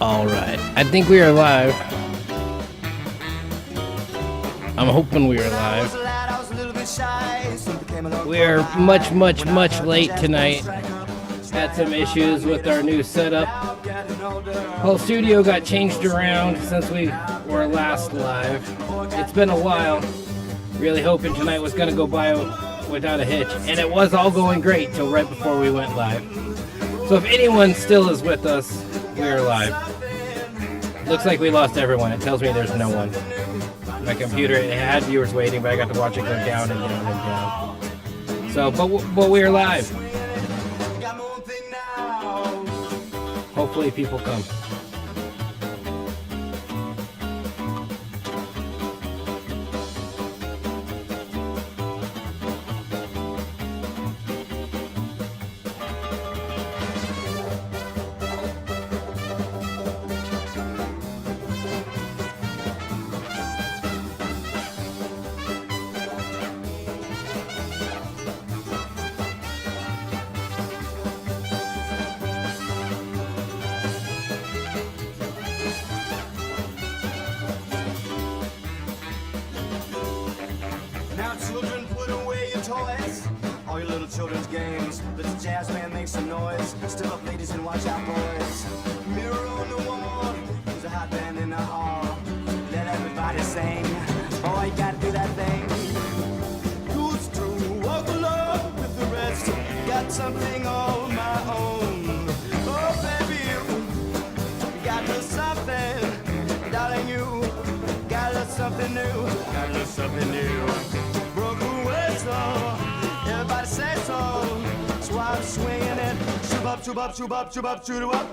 All right. I think we are live. I'm hoping we are live. We are much late tonight. Had some issues with our new setup. Whole studio got changed around since we were last live. It's been a while. Really hoping tonight was going to go by without a hitch. And it was all going great till right before we went live. So if anyone still is with us, we are live. Looks like we lost everyone. It tells me there's no one. My computer, it had viewers waiting, but I got to watch it go down and down and down. So, but we are live. Hopefully people come. Children's games, let the jazz band make some noise. Step up, ladies, and watch out, boys. Mirror on the wall, there's a hot band in the hall. Let everybody sing. Oh, you gotta do that thing. Who's to walk alone with the rest? Got something all my own. Oh, baby, you got a little something, darling. You got a little something new. Got a little something new. Broken whistle. Everybody say so. So I'm swinging it. Shoop up, shoop up, shoop up, shoop up, shoot up.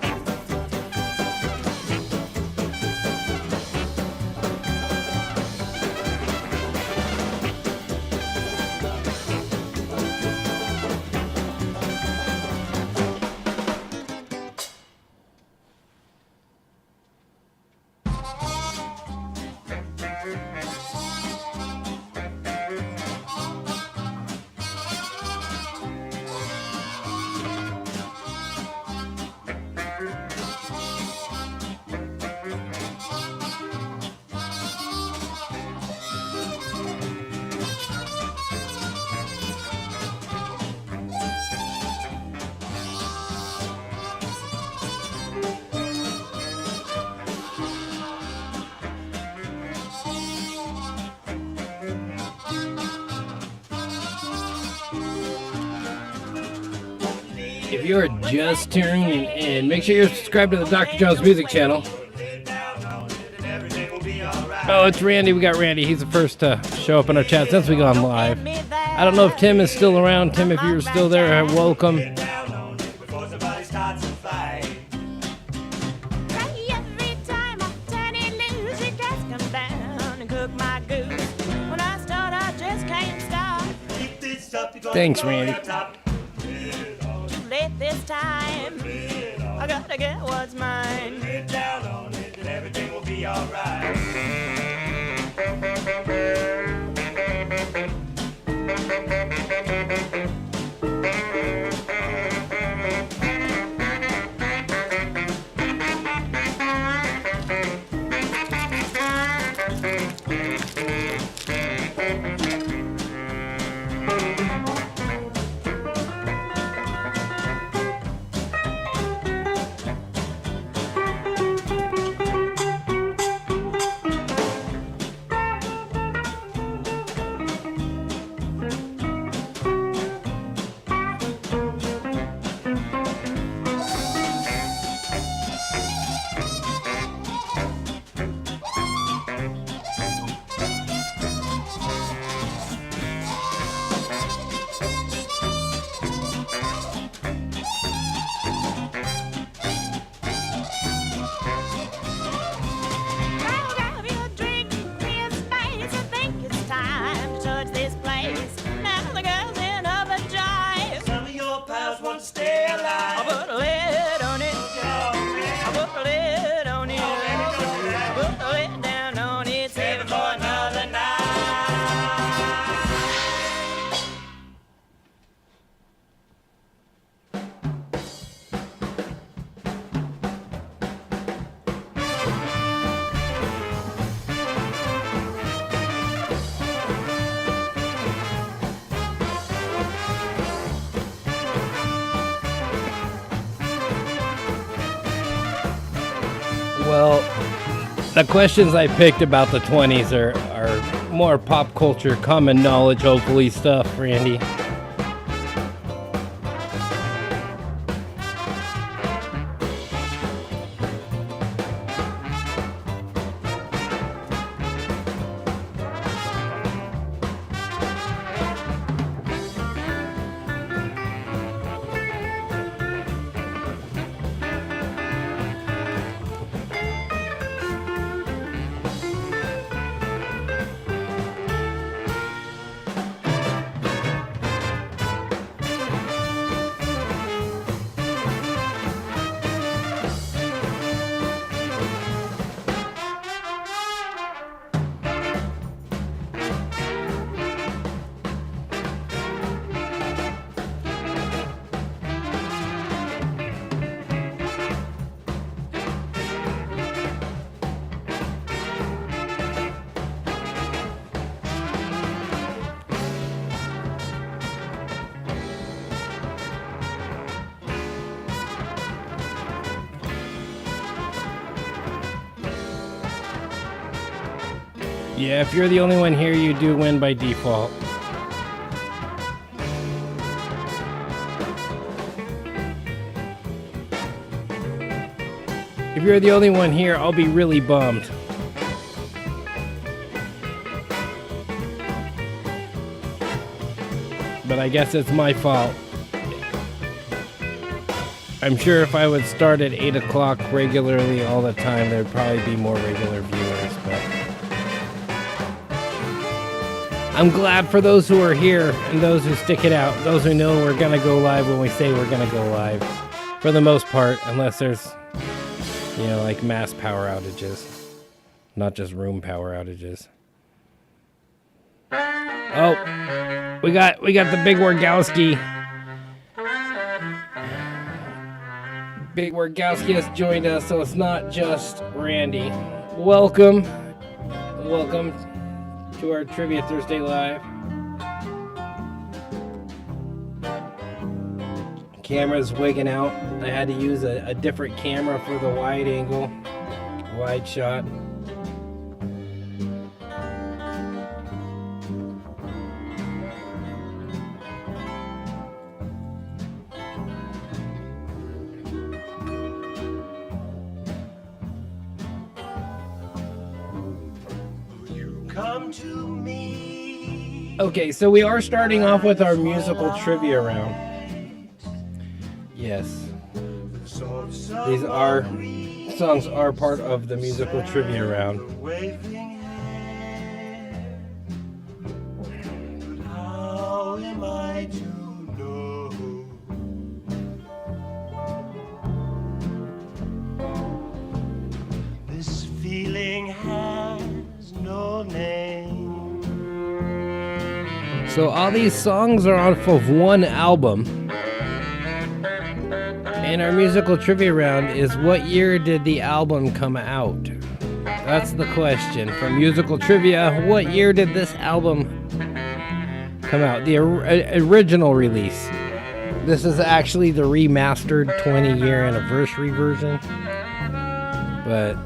If you're just tuning in, make sure you're subscribed to the Dr. Jones Music channel. Oh, it's Randy. We got Randy. He's the first to show up in our chat since we gone live. I don't know if Tim is still around. Tim, if you're still there, welcome. Thanks, Randy. This time, I gotta get what's mine. Get down on it, and everything will be alright. Stay alive. I put a lid on it. I put a lid on it. I put a lid down on it. Save it for another night. Well, the questions I picked about the 20s are more pop culture, common knowledge, hopefully stuff, Randy. Yeah, if you're the only one here, you do win by default. If you're the only one here, I'll be really bummed. But I guess it's my fault. I'm sure if I would start at 8 o'clock regularly all the time, there'd probably be more regular viewers, but I'm glad for those who are here and those who stick it out, those who know we're gonna go live when we say we're gonna go live. For the most part, unless there's, you know, like mass power outages, not just room power outages. Oh, we got the Big Wargowski. Big Wargowski has joined us, so it's not just Randy. Welcome to our Trivia Thursday Live. Camera's wigging out. I had to use a different camera for the wide angle, wide shot. Okay, so we are starting off with our musical trivia round. Yes. These songs are part of the musical trivia round. How am I to know? This feeling has no name. So all these songs are off of one album. And our musical trivia round is, what year did the album come out? That's the question. For musical trivia, what year did this album come out? The original release. This is actually the remastered 20-year anniversary version. But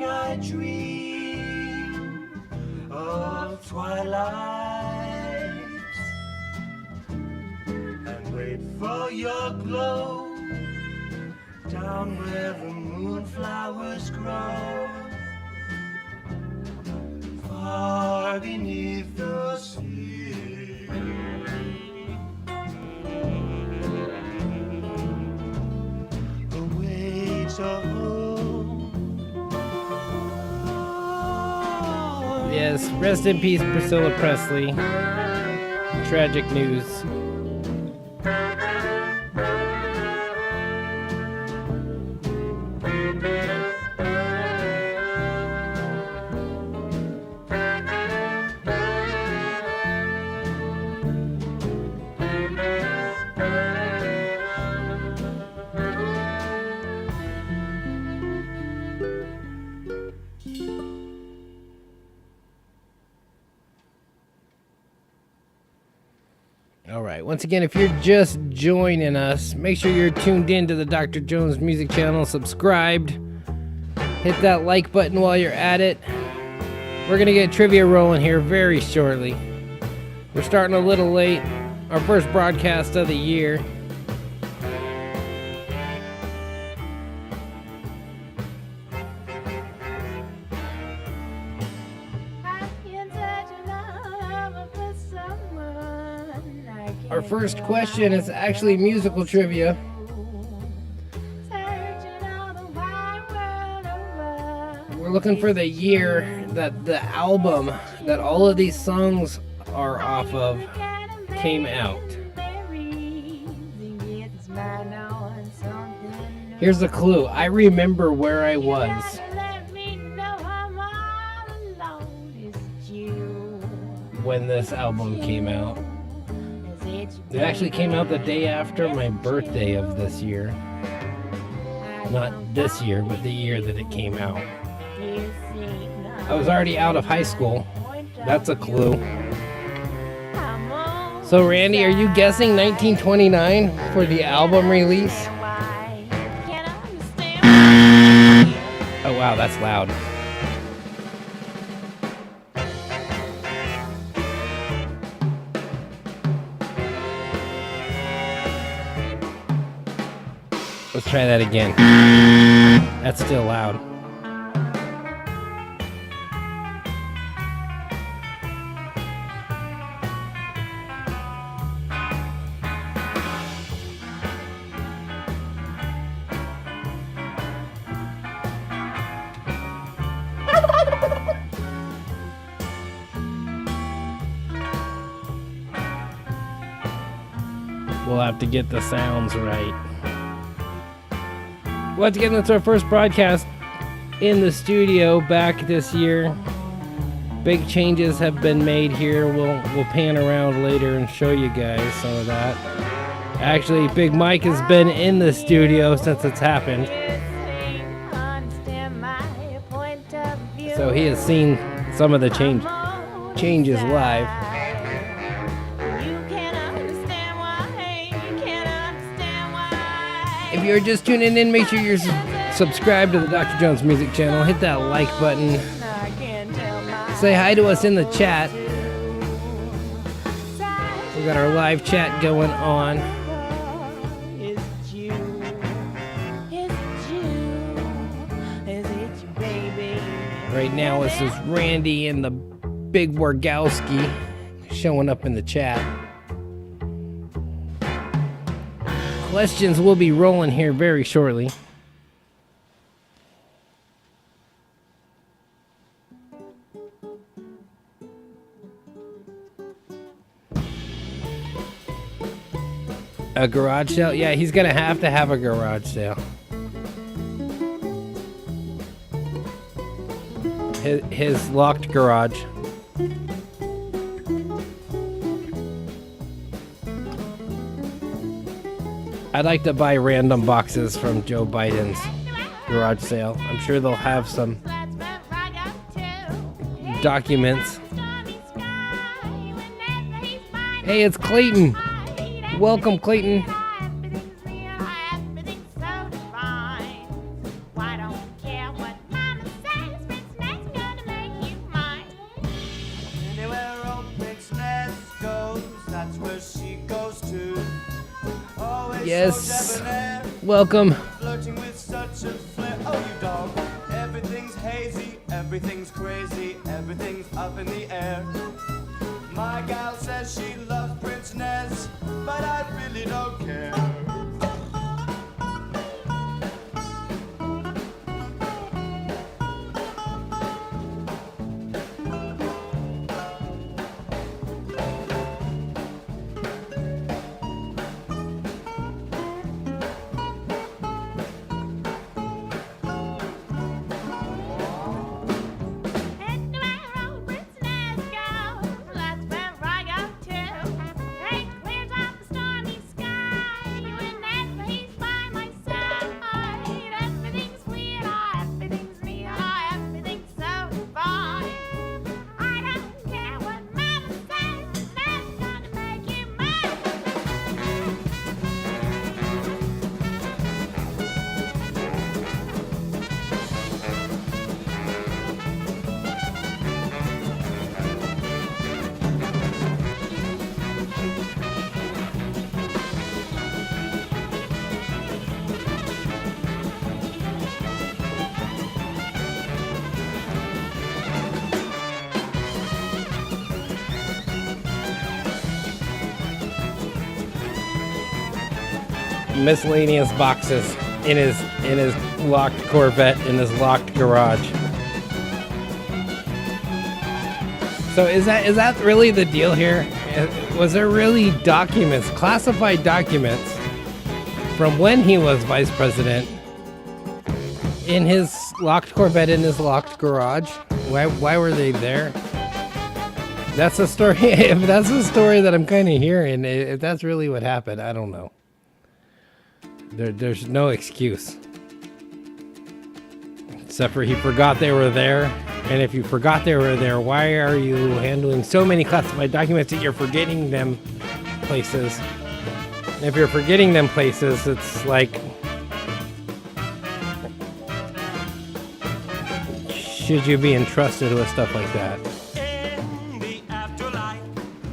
I dream of twilight and wait for your glow down where the moonflowers grow, far beneath the sea. Away to Yes, rest in peace, Priscilla Presley. Tragic news. All right, once again, if you're just joining us, make sure you're tuned in to the Dr. Jones Music Channel, subscribed, hit that like button while you're at it. We're going to get trivia rolling here very shortly. We're starting a little late, our first broadcast of the year. Our first question is actually musical trivia. We're looking for the year that the album that all of these songs are off of came out. Here's a clue. I remember where I was when this album came out. It actually came out the day after my birthday of this year. Not this year, but the year that it came out. I was already out of high school. That's a clue. So Randy, are you guessing 1929 for the album release? Oh wow, that's loud. Let's try that again. That's still loud. We'll have to get the sounds right. Once again, that's our first broadcast in the studio back this year. Big changes have been made here. We'll pan around later and show you guys some of that. Actually, Big Mike has been in the studio since it's happened. So he has seen some of the changes live. If you're just tuning in, make sure you're subscribed to the Dr. Jones Music Channel. Hit that like button. Say hi to us in the chat. We got our live chat going on. Right now, this is Randy and the Big Wargowski showing up in the chat. Questions will be rolling here very shortly. A garage sale? Yeah, he's gonna have to have a garage sale. His locked garage. I'd like to buy random boxes from Joe Biden's garage sale. I'm sure they'll have some documents. Hey, it's Clayton. Welcome, Clayton. Yes, welcome. Everything's hazy, everything's crazy, everything's up in the air. My gal says she loves Prince Nez, but I really don't care. miscellaneous boxes in his locked Corvette in his locked garage. So is that really the deal here? Was there really documents, classified documents from when he was vice president in his locked Corvette in his locked garage? Why were they there? That's the story. If that's the story that I'm kind of hearing, if that's really what happened, I don't know. There's no excuse. Except for he forgot they were there. And if you forgot they were there, why are you handling so many classified documents that you're forgetting them places? And if you're forgetting them places, it's like, should you be entrusted with stuff like that? In the afterlife,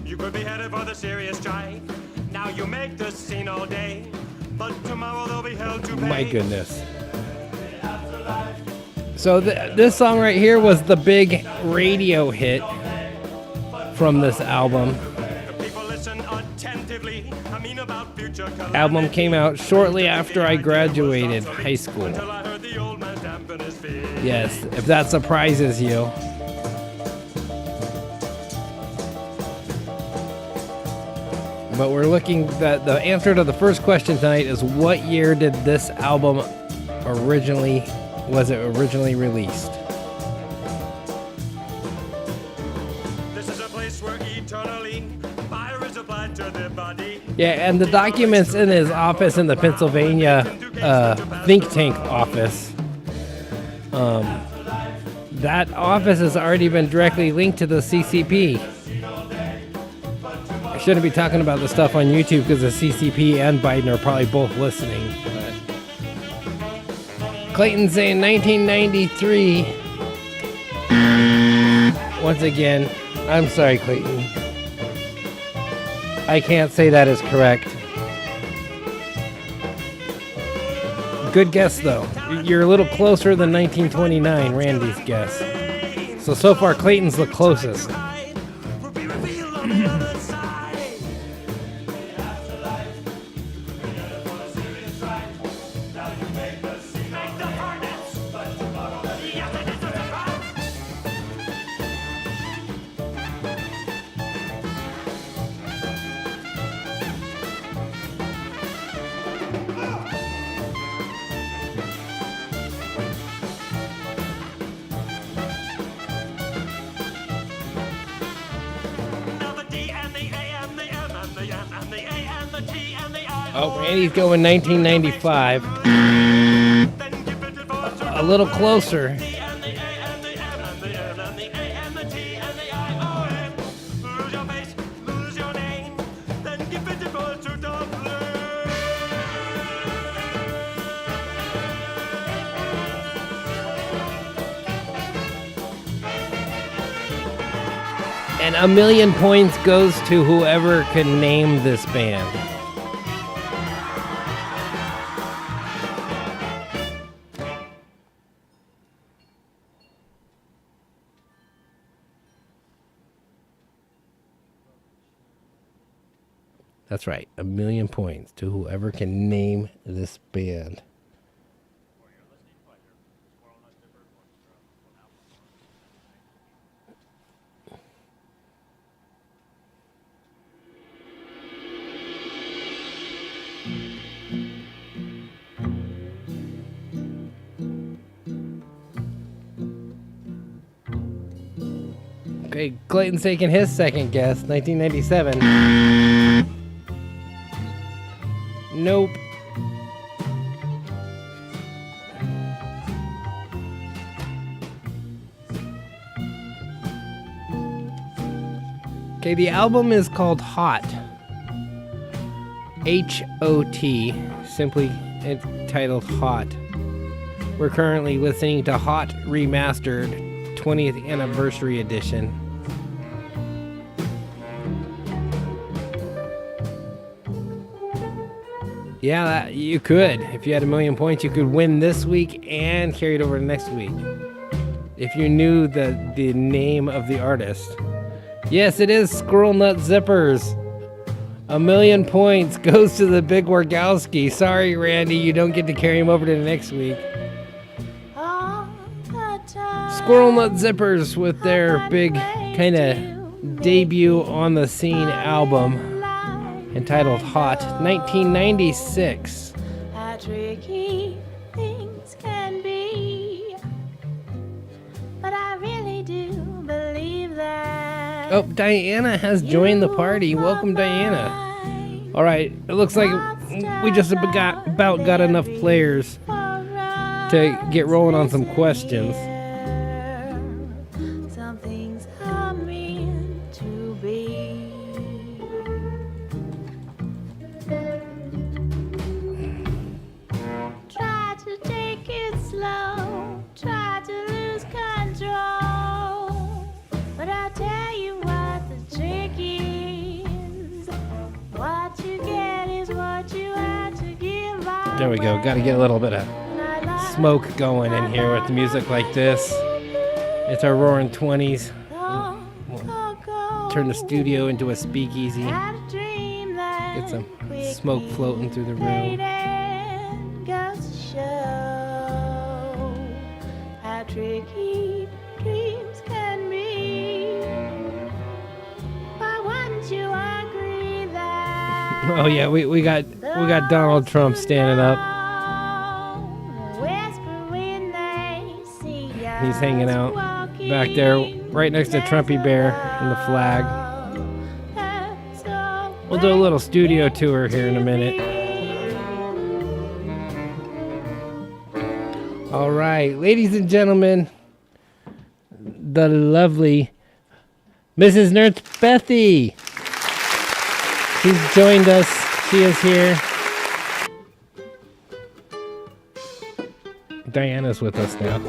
you could be headed for the serious strife. Now you make the scene all day, but tomorrow they'll be held to pay. My goodness. So this song right here was the big radio hit from this album. People listen attentively. I mean about future Album came out shortly after I graduated high school. until I heard the old man dampen his feet. Yes, if that surprises you. But we're looking, the answer to the first question tonight is, what year did this album originally released? This is a place where eternally fire is applied to the body. Yeah, and the documents in his office in the Pennsylvania think tank office, that office has already been directly linked to the CCP. I shouldn't be talking about the stuff on YouTube because the CCP and Biden are probably both listening. But Clayton saying 1993. Once again, I'm sorry, Clayton. I can't say that is correct. Good guess, though. You're a little closer than 1929, Randy's guess. So far, Clayton's the closest. Will be revealed on the other side. Make the furnace. Yes, it is a surprise. Now the D and the A and the M and the N and the A and the T and the I. Oh, Randy's going 1995. Then give it for A little closer. D and the A and the M and the N and the A and the T and the I. Oh, and lose your face, lose your name. Then give it for to Dublin. And 1,000,000 points goes to whoever can name this band. That's right, 1,000,000 points to whoever can name this band. Okay, Clayton's taking his second guess, 1997. Nope. Okay, the album is called Hot. H-O-T, simply entitled Hot. We're currently listening to Hot Remastered 20th Anniversary Edition. Yeah, you could. If you had 1,000,000 points, you could win this week and carry it over to next week. If you knew the name of the artist. Yes, it is Squirrel Nut Zippers. 1,000,000 points goes to the Big Wargowski. Sorry, Randy, you don't get to carry him over to the next week. Squirrel Nut Zippers with their big kind of debut on the scene album entitled Hot, 1996. How tricky things can be, but I really do believe that. Oh, Diana has joined the party. Welcome, Diana. All right, it looks like we just about got enough players to get rolling on some questions. Some things are meant to be. Try to take it slow, try to lose control. But I tell you what the trick is. What you get is what you have to give up. There we go. Got to get a little bit of smoke going in here with music like this. It's our Roaring 20s. Turn the studio into a speakeasy. Get some smoke floating through the room. Goes to show how tricky dreams can be. Why wouldn't you agree that? Oh yeah, we got Donald Trump standing up. He's hanging out back there right next to Trumpy Bear and the flag. We'll do a little studio tour here in a minute. All right, ladies and gentlemen, the lovely Mrs. Nurse Bethy. She's joined us. She is here. Diana's with us now.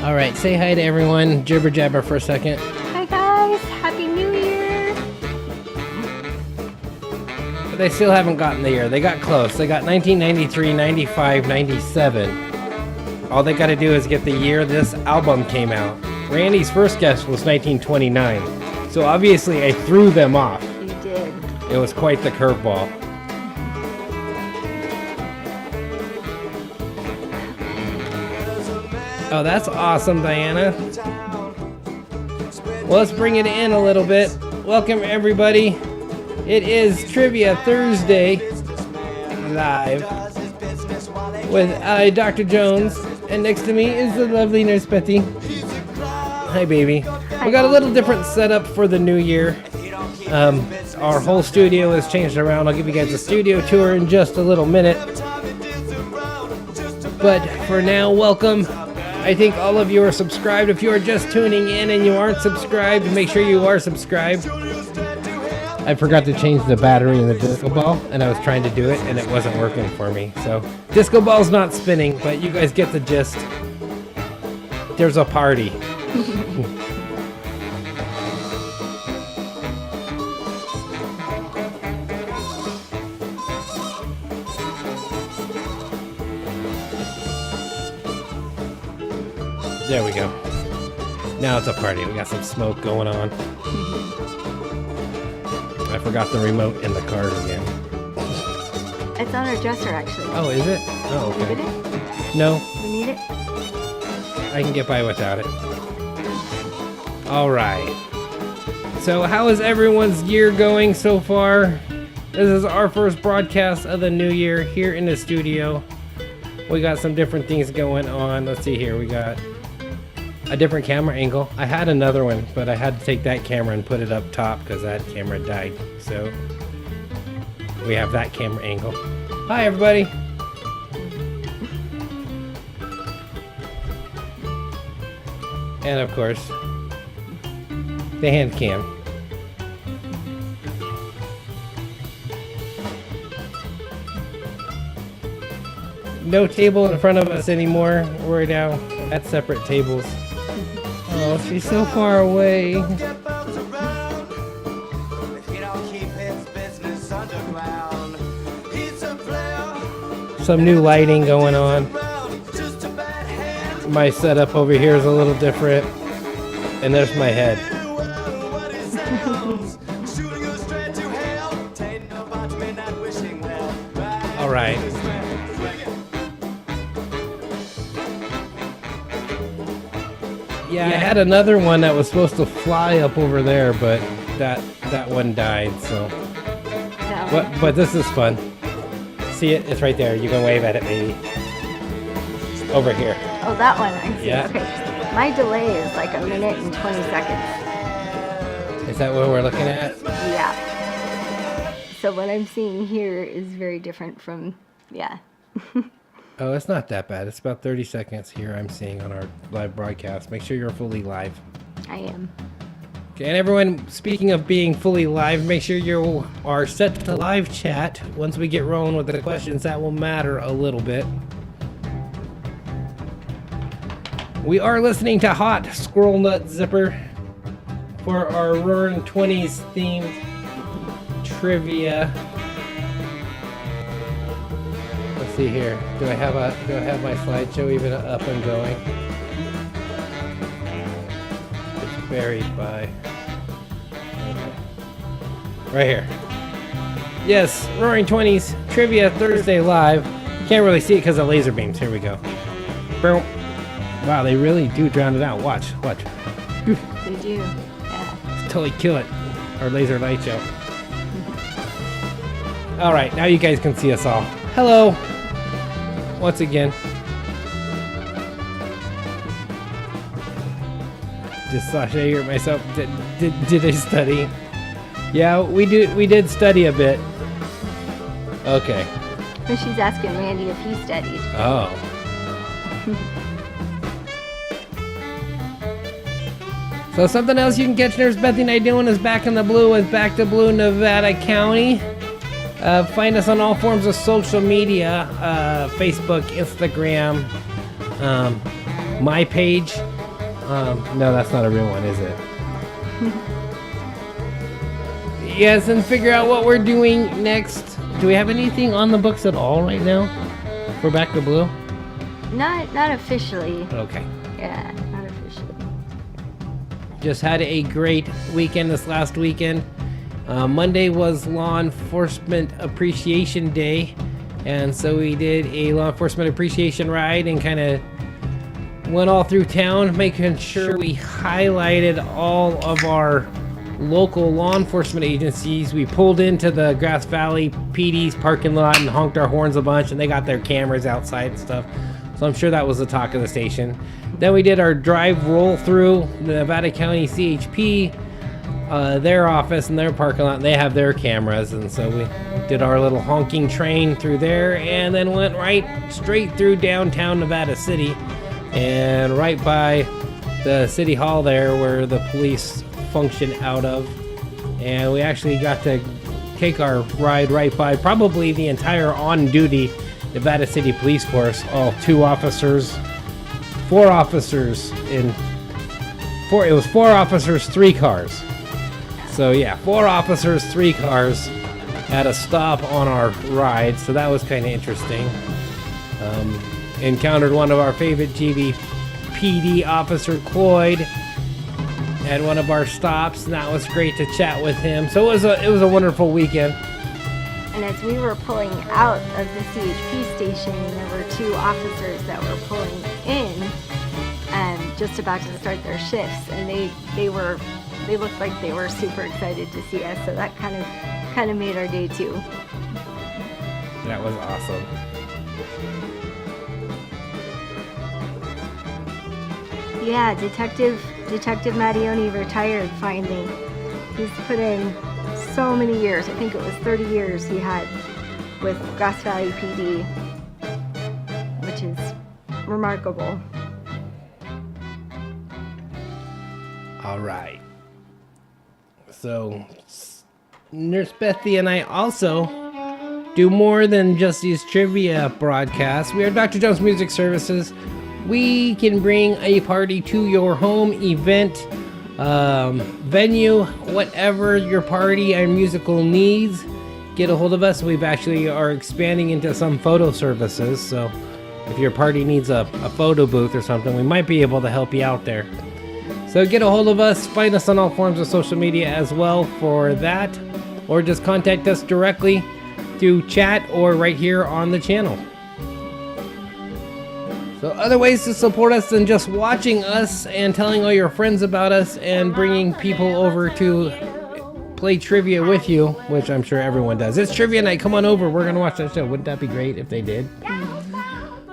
All right, say hi to everyone. Jibber jabber for a second. Hi guys, Happy New Year! But they still haven't gotten the year. They got close. They got 1993, 95, 97. All they got to do is get the year this album came out. Randy's first guess was 1929. So obviously I threw them off. You did. It was quite the curveball. Oh, that's awesome, Diana. Well, let's bring it in a little bit. Welcome, everybody. It is Trivia Thursday live with Dr. Jones, and next to me is the lovely Nurse Betty. Hi, baby. We got a little different setup for the new year. Our whole studio has changed around. I'll give you guys a studio tour in just a little minute. But for now, welcome. I think all of you are subscribed. If you are just tuning in and you aren't subscribed, make sure you are subscribed. I forgot to change the battery in the disco ball, and I was trying to do it, and it wasn't working for me. So, disco ball's not spinning, but you guys get the gist. There's a party. There we go. Now it's a party. We got some smoke going on. I forgot the remote in the car again. It's on our dresser actually. Oh, is it? Oh, Need okay. it? No, We need it? I can get by without it. All right. So how is everyone's year going so far? This is our first broadcast of the new year here in the studio. We got some different things going on. Let's see here. We got a different camera angle. I had another one, but I had to take that camera and put it up top because that camera died. So we have that camera angle. Hi, everybody. And of course, the hand cam. No table in front of us anymore. We're now at separate tables. Oh, she's so far away. He don't keep his business underground. He's a player, some new lighting going on. My setup over here is a little different. And there's my head. All right. Yeah, I had another one that was supposed to fly up over there, but that one died. So, but this is fun. See it? It's right there. You can wave at it, maybe. Over here. Oh, that one. I see. Yeah. Okay. My delay is like 1 minute and 20 seconds. Is that what we're looking at? Yeah. So what I'm seeing here is very different from, yeah. Oh, it's not that bad. It's about 30 seconds here I'm seeing on our live broadcast. Make sure you're fully live. I am. Okay, and everyone, speaking of being fully live, make sure you are set to live chat. Once we get rolling with the questions, that will matter a little bit. We are listening to Hot Squirrel Nut Zipper for our Roaring 20s themed trivia. Let's see here. Do I have my slideshow even up and going? It's buried by. Okay. Right here. Yes, Roaring 20s Trivia Thursday Live. You can't really see it because of laser beams. Here we go. Boom. Wow, they really do drown it out. Watch. They do. Yeah. Totally kill it. Our laser light show. All right, now you guys can see us all. Hello. Once again. Just saw Shay here myself. Did I study? Yeah, we did study a bit. Okay. But she's asking Randy if he studied. Oh. So something else you can catch Nurse Bethy and I doing is Back in the Blue with Back to Blue Nevada County. Find us on all forms of social media, Facebook, Instagram, my page. No, that's not a real one, is it? Yes, and figure out what we're doing next. Do we have anything on the books at all right now for Back to Blue? Not officially. Okay. Yeah, not officially. Just had a great weekend this last weekend. Monday was Law Enforcement Appreciation Day, and so we did a Law Enforcement Appreciation ride and kind of went all through town, making sure we highlighted all of our local law enforcement agencies. We pulled into the Grass Valley PD's parking lot and honked our horns a bunch, and they got their cameras outside and stuff. So I'm sure that was the talk of the station. Then we did our drive roll through the Nevada County CHP, their office and their parking lot, and they have their cameras. And so we did our little honking train through there and then went right straight through downtown Nevada City and right by the city hall there where the police function out of. And we actually got to take our ride right by probably the entire on-duty Nevada City Police Force, all four officers, 3 cars. So yeah, 4 officers, 3 cars at a stop on our ride, so that was kind of interesting. Encountered one of our favorite GVPD officer, Cloyd, at one of our stops, and that was great to chat with him. So it was a wonderful weekend. And as we were pulling out of the CHP station, there were 2 officers that were pulling in and just about to start their shifts, and they looked like they were super excited to see us. So that kind of made our day too. That was awesome. Yeah, Detective Mattioni retired finally. He's put in so many years. I think it was 30 years he had with Grass Valley PD, which is remarkable. All right. So, Nurse Bethy and I also do more than just these trivia broadcasts. We are Dr. Jones Music Services. We can bring a party to your home, event, venue, whatever your party and musical needs. get a hold of us. We've actually are expanding into some photo services, so if your party needs a photo booth or something, we might be able to help you out there. So get a hold of us. Find us on all forms of social media as well for that, or just contact us directly through chat or right here on the channel. So other ways to support us than just watching us and telling all your friends about us and bringing people over to play trivia with you, which I'm sure everyone does. It's trivia night. Come on over. We're going to watch that show. Wouldn't that be great if they did?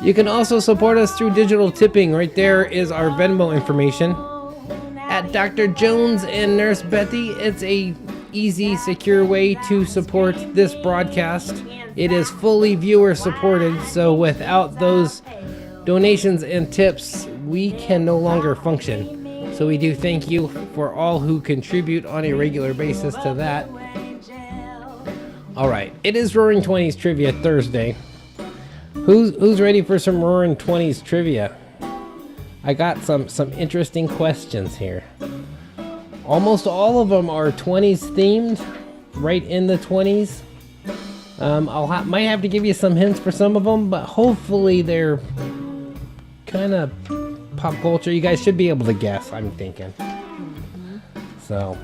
You can also support us through digital tipping. Right there is our Venmo information. At Dr. Jones and Nurse Bethy, it's a easy, secure way to support this broadcast. It is fully viewer supported, so without those donations and tips, we can no longer function. So we do thank you for all who contribute on a regular basis to that. Alright, it is Roaring 20s Trivia Thursday. Who's ready for some Roaring 20s trivia? I got some interesting questions here. Almost all of them are 20s themed, right in the 20s. Might have to give you some hints for some of them, but hopefully they're kind of pop culture. You guys should be able to guess, I'm thinking. So,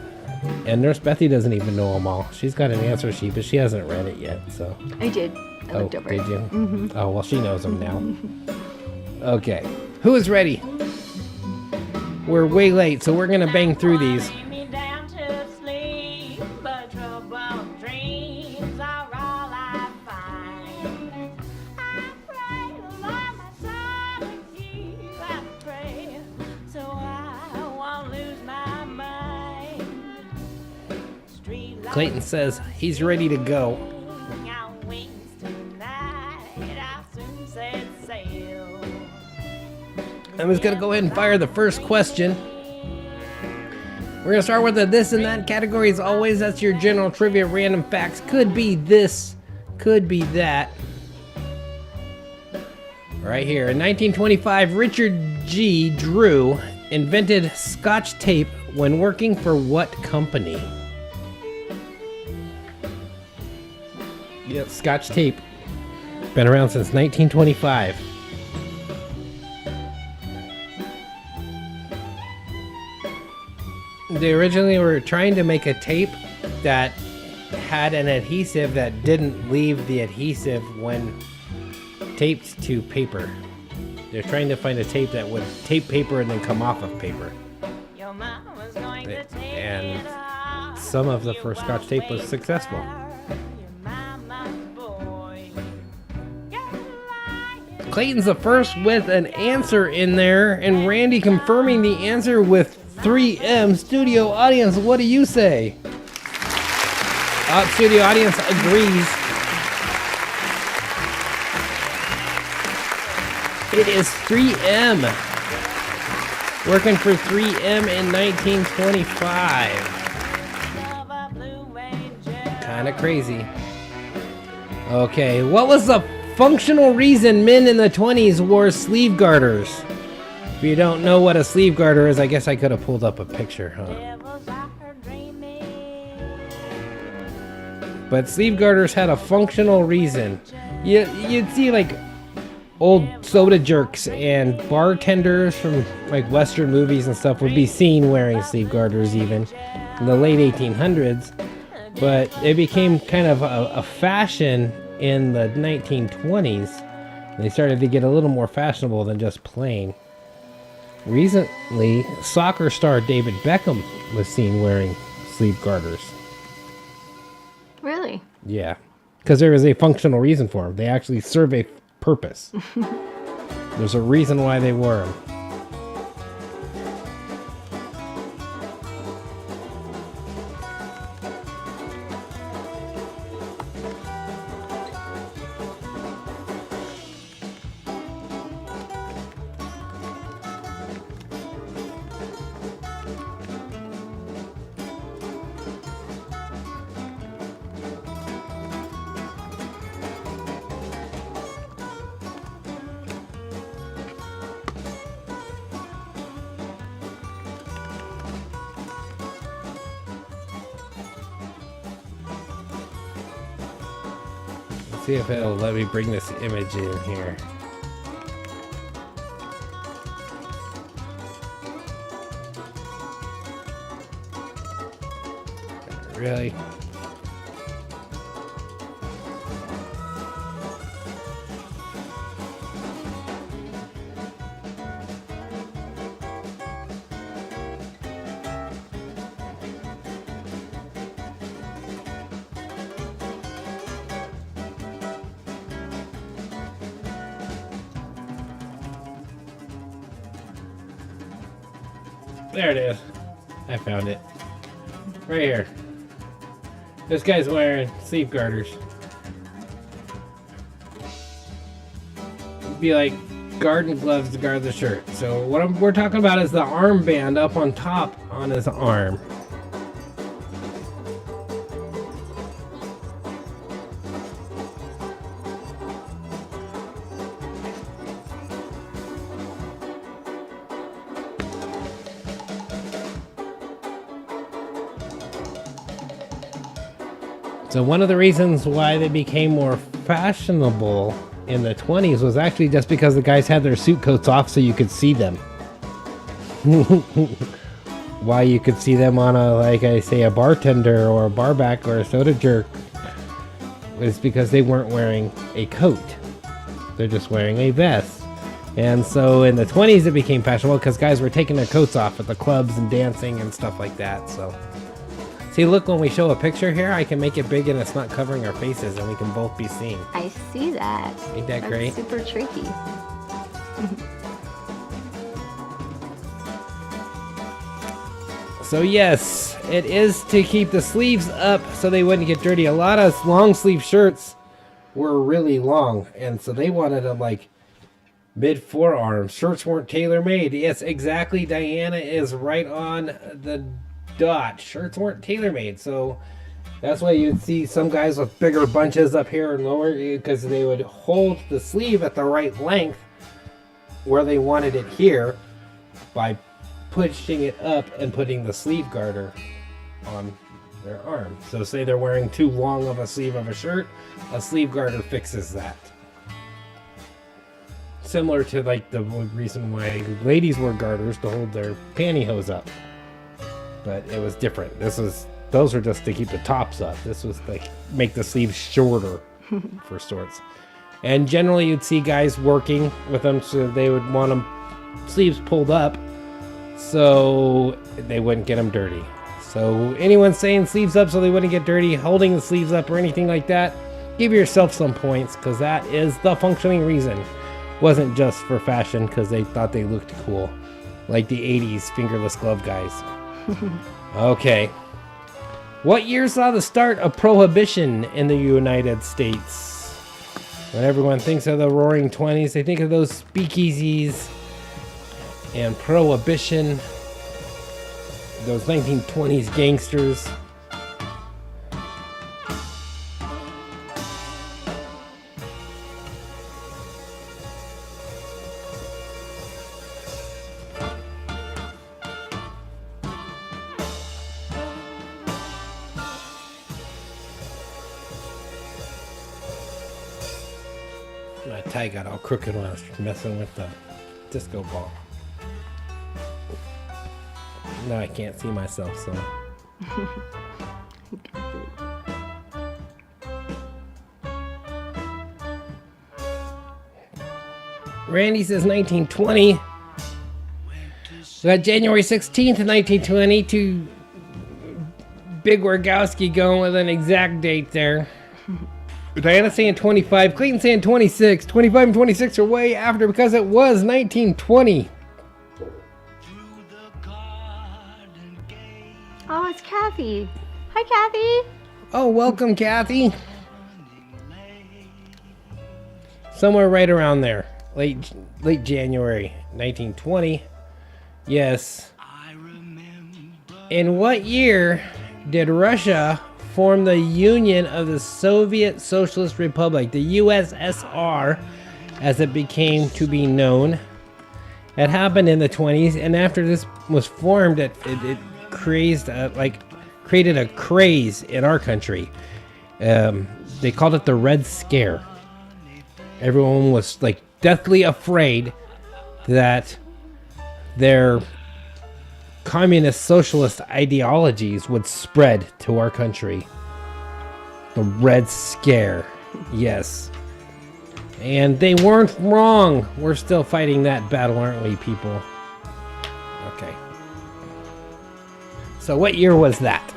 and Nurse Bethy doesn't even know them all. She's got an answer sheet, but she hasn't read it yet, so. I did. I looked over did it. you? Mm-hmm. Oh, well, she knows them now. Okay, who is ready? We're way late, so we're gonna bang through these. Lay me down to sleep, but troubled dreams are all I find. I pray the Lord my soul to keep. I pray so I won't lose my mind. Street lights Clayton says he's ready to go. on wings tonight. I'll soon set sail. I'm just gonna go ahead and fire the first question. We're gonna start with the this and that category as always. That's your general trivia, random facts. Could be this, could be that. Right here. In 1925, Richard G. Drew invented Scotch tape when working for what company? Yep, Scotch tape. Been around since 1925. They originally were trying to make a tape that had an adhesive that didn't leave the adhesive when taped to paper. They're trying to find a tape that would tape paper and then come off of paper. Your mama's going to take And it off. some of the first Scotch tape was successful. Your mama's boy. You're lying. Clayton's the first with an answer in there, and Randy confirming the answer with 3M. Studio audience, what do you say? Studio audience agrees. It is 3M. Working for 3M in 1925. Of a blue angel. Kind of crazy. Okay, what was the functional reason men in the 20s wore sleeve garters? If you don't know what a sleeve garter is, I guess I could have pulled up a picture, huh? Devils are dreaming. But sleeve garters had a functional reason. You'd see like old soda jerks and bartenders from like Western movies and stuff would be seen wearing sleeve garters even in the late 1800s. But it became kind of a fashion in the 1920s. They started to get a little more fashionable than just plain. Recently, soccer star David Beckham was seen wearing sleeve garters. Really? Yeah, because there is a functional reason for them. They actually serve a purpose. There's a reason why they wore them. See if it'll let me bring this image in here. Really? There it is. I found it. Right here. This guy's wearing sleeve garters. It'd be like garden gloves to guard the shirt. So what we're talking about is the armband up on top on his arm. So one of the reasons why they became more fashionable in the 20s was actually just because the guys had their suit coats off so you could see them. Why you could see them on a, like I say, a bartender or a barback or a soda jerk was because they weren't wearing a coat. They're just wearing a vest. And so in the 20s it became fashionable because guys were taking their coats off at the clubs and dancing and stuff like that. So see, look, when we show a picture here, I can make it big and it's not covering our faces and we can both be seen. I see that. Ain't that That's great? super tricky. So yes, it is to keep the sleeves up so they wouldn't get dirty. A lot of long sleeve shirts were really long, and so they wanted them like mid forearm. Shirts weren't tailor made. Yes, exactly. Diana is right on the dot. Shirts weren't tailor made, so that's why you'd see some guys with bigger bunches up here and lower because they would hold the sleeve at the right length where they wanted it here by pushing it up and putting the sleeve garter on their arm. So say they're wearing too long of a sleeve of a shirt, a sleeve garter fixes that. Similar to like the reason why ladies wear garters to hold their pantyhose up. But it was different. Those are just to keep the tops up. This was like make the sleeves shorter for sorts. And generally you'd see guys working with them, so they would want them sleeves pulled up so they wouldn't get them dirty. So anyone saying sleeves up so they wouldn't get dirty, holding the sleeves up or anything like that, give yourself some points because that is the functioning reason. Wasn't just for fashion because they thought they looked cool. Like the 80s fingerless glove guys. Okay. What year saw the start of prohibition in the United States? When everyone thinks of the roaring 20s, they think of those speakeasies and prohibition, those 1920s gangsters. My tie got all crooked when I was messing with the disco ball. Now I can't see myself, so. Randy says 1920. We got January 16th, 1920 to Big Wargowski going with an exact date there. Diana saying 25, Clayton saying 26. 25 and 26 are way after because it was 1920. Oh, it's Kathy. Hi, Kathy. Oh, welcome, Kathy. Somewhere right around there. Late January 1920. Yes. In what year did Russia form the Union of the Soviet Socialist Republic, the USSR, as it became to be known? It happened in the 20s, and after this was formed, it created a craze in our country. They called it the Red Scare. Everyone was like deathly afraid that their communist socialist ideologies would spread to our country. The Red Scare. Yes. And they weren't wrong. We're still fighting that battle, aren't we, people? Okay. So what year was that?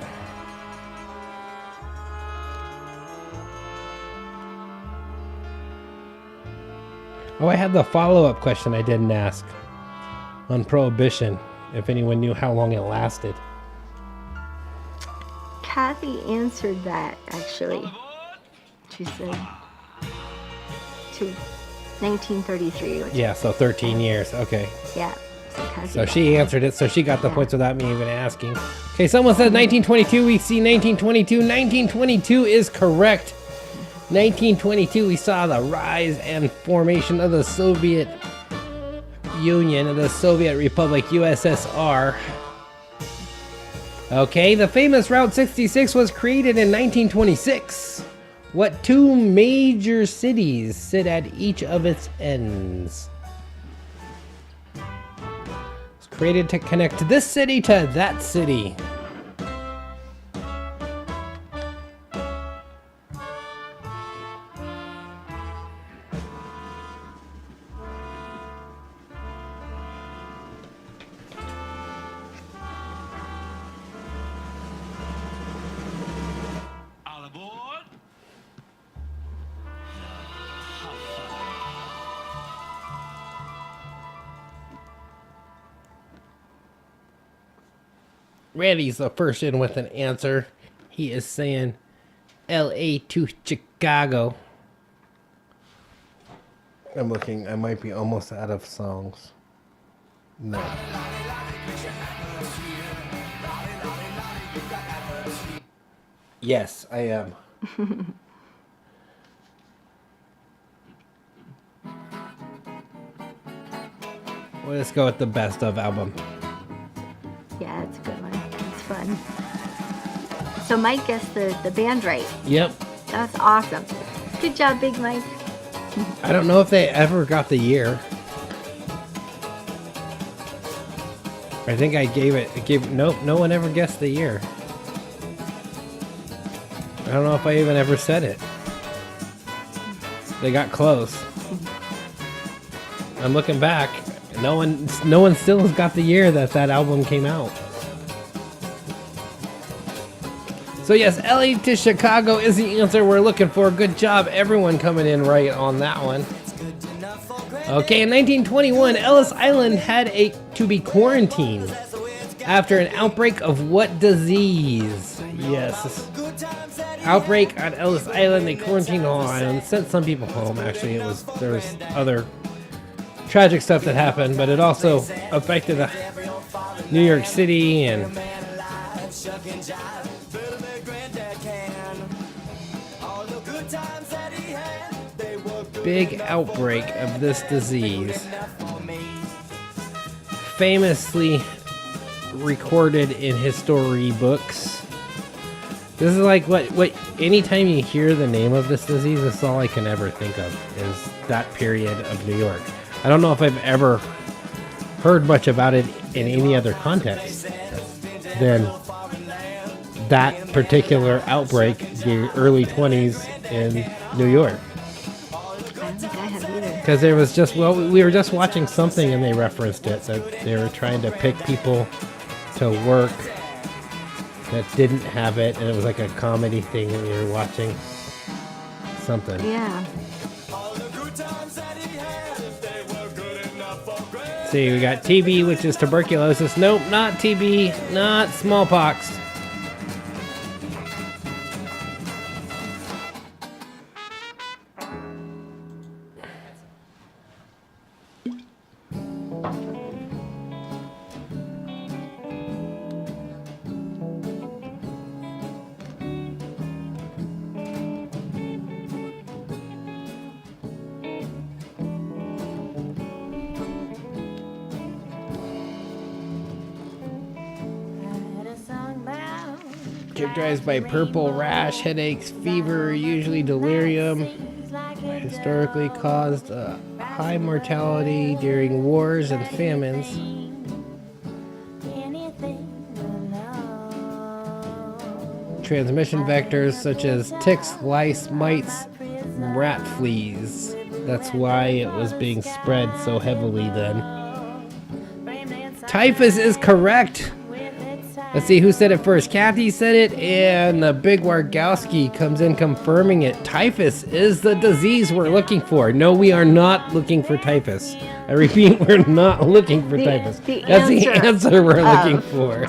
Oh, I had the follow-up question I didn't ask on Prohibition, if anyone knew how long it lasted. Kathy answered that, actually. She said to 1933. Which Yeah, so 13 years. Okay. Yeah. So, Kathy So she answered it, so she got the points without me even asking. Okay, someone said 1922. We see 1922. 1922 is correct. 1922, we saw the rise and formation of the Soviet Union, of the Soviet Republic, USSR. Okay, the famous Route 66 was created in 1926. What two major cities sit at each of its ends? It's created to connect this city to that city. All aboard. Randy's the first in with an answer. He is saying LA to Chicago. I'm looking, I might be almost out of songs. No. Yes, I am. Well, let's go with the best of album. Yeah, it's a good one. It's fun. So Mike guessed the band right. Yep. That's awesome. Good job, Big Mike. I don't know if they ever got the year. I think I gave nope, no one ever guessed the year. I don't know if I even ever said it. They got close. I'm looking back. No one still has got the year that album came out. So yes, LA to Chicago is the answer we're looking for. Good job, everyone coming in right on that one. Okay, in 1921, Ellis Island had to be quarantined after an outbreak of what disease? Yes. Outbreak on Ellis Island. They quarantined the whole island, sent some people home. Actually, there was other tragic stuff that happened, but it also affected New York City and big outbreak of this disease. Famously recorded in history books. This is like what anytime you hear the name of this disease, this is all I can ever think of is that period of New York. I don't know if I've ever heard much about it in any other context than that particular outbreak, the early 20s in New York. I don't think I have either. Because there was just, we were just watching something and they referenced it, that they were trying to pick people to work that didn't have it, and it was like a comedy thing that we were watching. Something. Yeah. See, we got TB, which is tuberculosis. Nope, not TB, not smallpox. I had a song by characterized by purple rash, headaches, fever, usually delirium. Historically caused high mortality during wars and famines. Transmission vectors such as ticks, lice, mites, rat fleas. That's why it was being spread so heavily then. Typhus is correct. Let's see who said it first. Kathy said it, and the Big Wargowski comes in confirming it. Typhus is the disease we're looking for. No, we are not looking for typhus. I repeat, we're not looking for typhus. That's the answer we're looking for.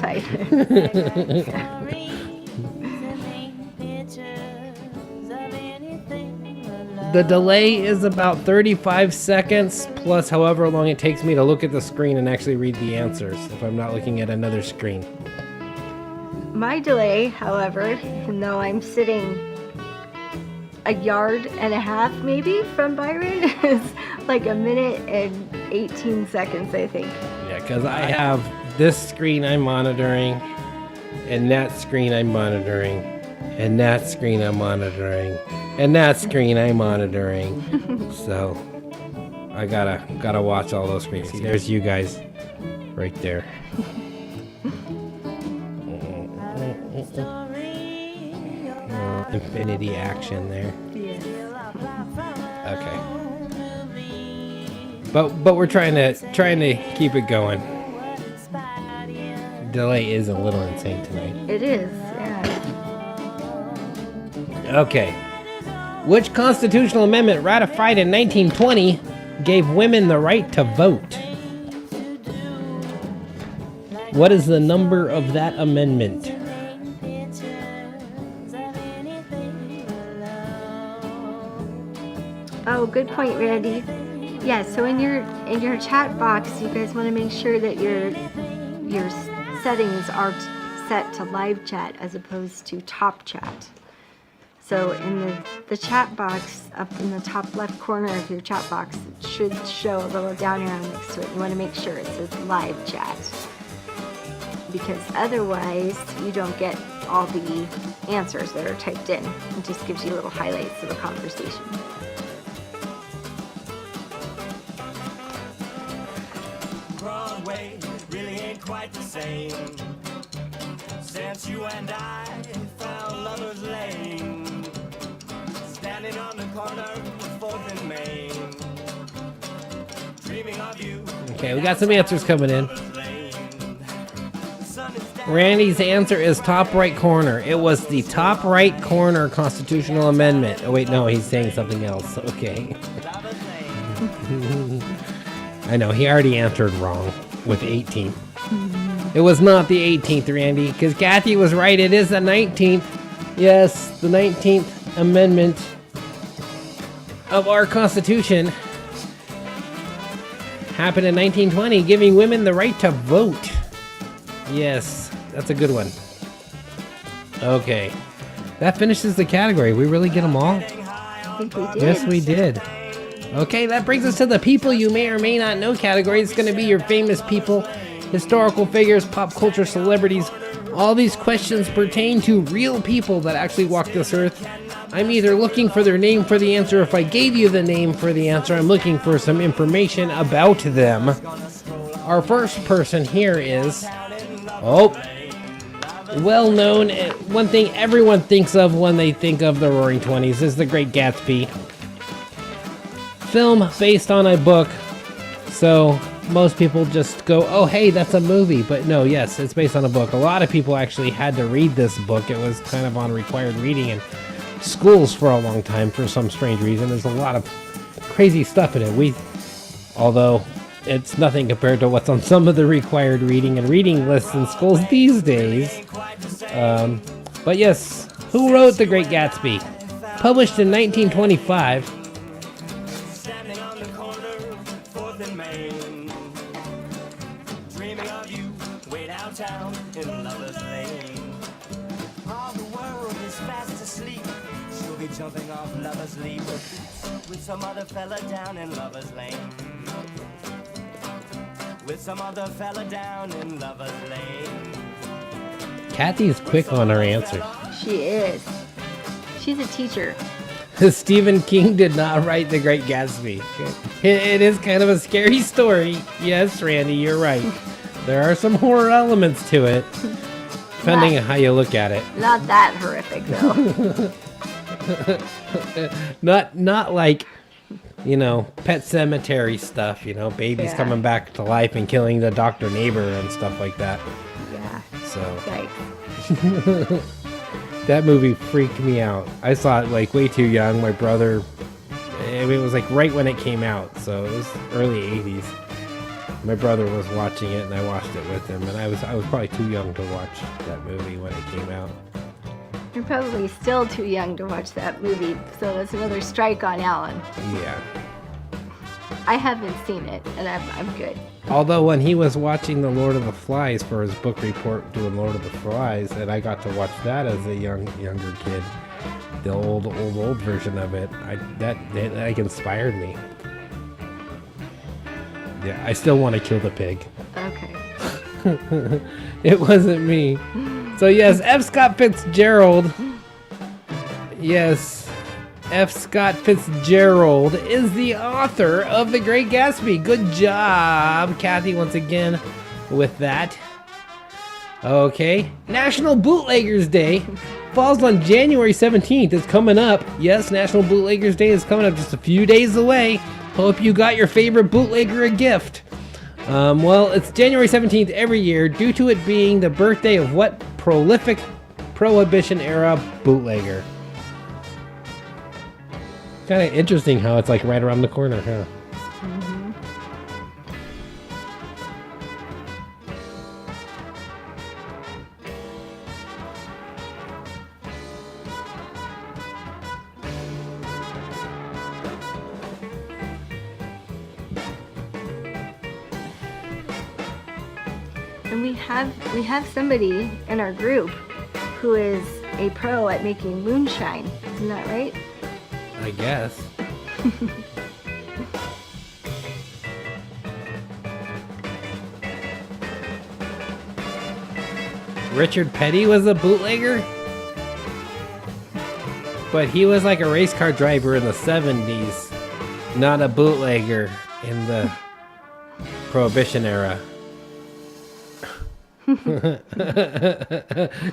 The delay is about 35 seconds, plus however long it takes me to look at the screen and actually read the answers if I'm not looking at another screen. My delay, however, even though I'm sitting a yard and a half maybe from Byron, is like a minute and 18 seconds, I think. Yeah, because I have this screen I'm monitoring, and that screen I'm monitoring, and that screen I'm monitoring, and that screen I'm monitoring. So I gotta watch all those screens. See, there's you guys right there. Infinity action there. Okay. But we're trying to keep it going. Delay is a little insane tonight. It is, yeah. Okay. Which constitutional amendment ratified in 1920 gave women the right to vote? What is the number of that amendment? Oh, good point, Randy. Yeah, so in your chat box, you guys want to make sure that your settings are set to live chat as opposed to top chat. So in the chat box, up in the top left corner of your chat box, it should show a little down arrow next to it. You want to make sure it says live chat, because otherwise you don't get all the answers that are typed in. It just gives you little highlights of the conversation. Broadway really ain't quite the same since you and I found Lover's Lane, standing on the corner of 4th and Main, dreaming of you. Okay, we got some answers coming in. Randy's answer is top right corner. It was the top right corner constitutional amendment. Oh wait, no, he's saying something else. Okay. I know, he already answered wrong with 18. It was not the 18th, Randy, because Kathy was right. It is the 19th. Yes, the 19th Amendment of our Constitution happened in 1920, giving women the right to vote. Yes, that's a good one. Okay, that finishes the category. We really get them all? I think we did. Yes, we did. Okay, that brings us to the people you may or may not know category. It's going to be your famous people, historical figures, pop culture celebrities. All these questions pertain to real people that actually walk this earth. I'm either looking for their name for the answer. If I gave you the name for the answer, I'm looking for some information about them. Our first person here is, well known. One thing everyone thinks of when they think of the Roaring Twenties is The Great Gatsby. Film based on a book, so most people just go, oh hey, that's a movie. But no, yes, it's based on a book. A lot of people actually had to read this book. It was kind of on required reading in schools for a long time for some strange reason. There's a lot of crazy stuff in it. Although it's nothing compared to what's on some of the required reading and reading lists in schools these days. But yes, who wrote The Great Gatsby? Published in 1925. In Lover's Lane, all the world is fast asleep. She'll be jumping off Lover's Leap with some other fella down in Lover's Lane. With some other fella down in Lover's Lane. Kathy's quick on her answer. She is. She's a teacher. Stephen King did not write The Great Gatsby. It is kind of a scary story. Yes, Randy, you're right. There are some horror elements to it, depending on how you look at it. Not that horrific, though. Not like, Pet Cemetery stuff, babies Yeah. coming back to life and killing the doctor neighbor and stuff like that. Yeah. So Yikes. that movie freaked me out. I saw it like way too young. My brother, it was like right when it came out, so it was early 80s. My brother was watching it and I watched it with him, and I was probably too young to watch that movie when it came out. You're probably still too young to watch that movie, so that's another strike on Alan. Yeah. I haven't seen it, and I'm good. Although when he was watching The Lord of the Flies for his book report doing Lord of the Flies, and I got to watch that as a younger kid, the old version of it, that inspired me. Yeah, I still want to kill the pig. Okay. It wasn't me. So yes, F. Scott Fitzgerald. Yes, F. Scott Fitzgerald is the author of The Great Gatsby. Good job, Kathy, once again with that. Okay, National Bootleggers Day falls on January 17th. It's coming up. Yes, National Bootleggers Day is coming up just a few days away. Hope you got your favorite bootlegger a gift. Well, it's January 17th every year due to it being the birthday of what prolific Prohibition-era bootlegger? Kind of interesting how it's like right around the corner, huh? Mm-hmm. And we have somebody in our group who is a pro at making moonshine. Isn't that right? I guess. Richard Petty was a bootlegger? But he was like a race car driver in the 70s, not a bootlegger in the Prohibition era.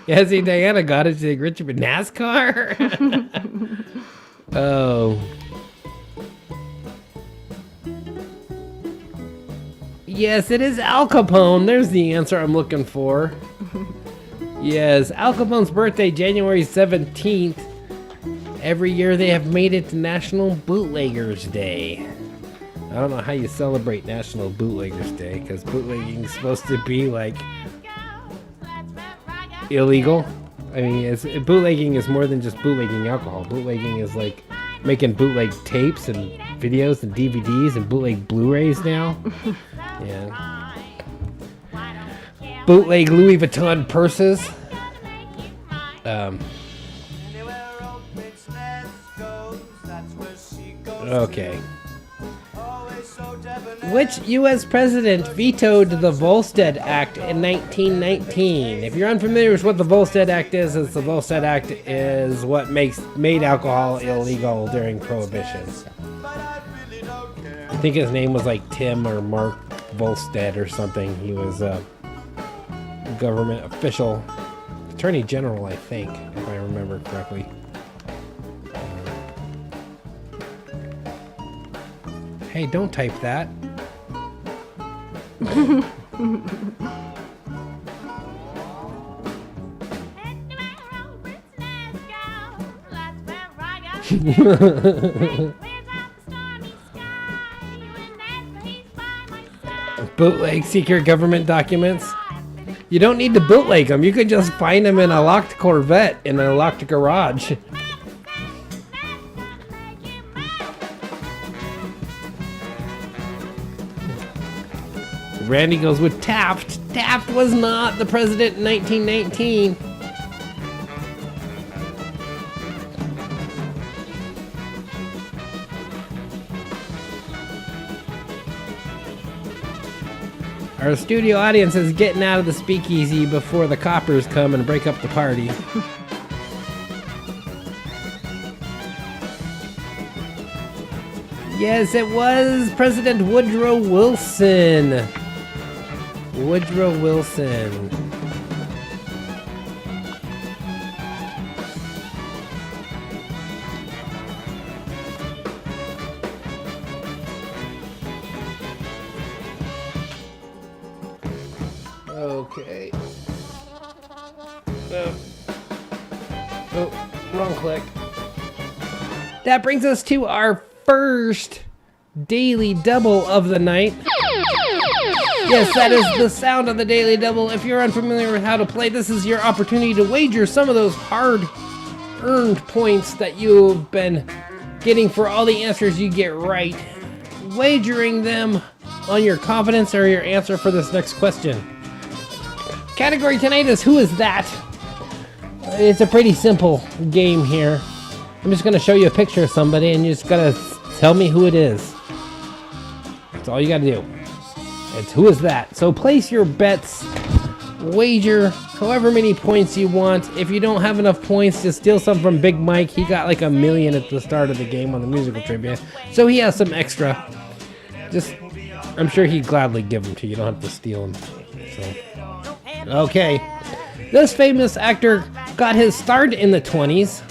Yeah, see, Diana got it. She's like, Richard, but NASCAR? Oh. Yes, it is Al Capone. There's the answer I'm looking for. Yes, Al Capone's birthday, January 17th. Every year they have made it to National Bootleggers Day. I don't know how you celebrate National Bootleggers Day, because bootlegging is supposed to be like illegal. I mean, bootlegging is more than just bootlegging alcohol. Bootlegging is like making bootleg tapes and videos and DVDs and bootleg Blu-rays now. Yeah. Bootleg Louis Vuitton purses. Okay. Which U.S. president vetoed the Volstead Act in 1919? If you're unfamiliar with what the Volstead Act is, the Volstead Act is what made alcohol illegal during Prohibition. I think his name was like Tim or Mark Volstead or something. He was a government official, attorney general, I think, if I remember correctly. Hey, don't type that. Bootleg secret government documents. You don't need to bootleg them. You could just find them in a locked Corvette in a locked garage. Randy goes with Taft. Taft was not the president in 1919. Our studio audience is getting out of the speakeasy before the coppers come and break up the party. Yes, it was President Woodrow Wilson. Woodrow Wilson. Okay. Oh, wrong click. That brings us to our first daily double of the night. Yes, that is the sound of the daily double. If you're unfamiliar with how to play, this is your opportunity to wager some of those hard-earned points that you've been getting for all the answers you get right. Wagering them on your confidence or your answer for this next question. Category tonight is Who Is That? It's a pretty simple game here. I'm just going to show you a picture of somebody and you just got to tell me who it is. That's all you got to do. It's Who Is That? So place your bets, wager however many points you want. If you don't have enough points, just steal some from Big Mike. He got like 1 million at the start of the game on the musical trivia. So he has some extra. Just, I'm sure he'd gladly give them to you. You don't have to steal them. So. Okay. This famous actor got his start in the 20s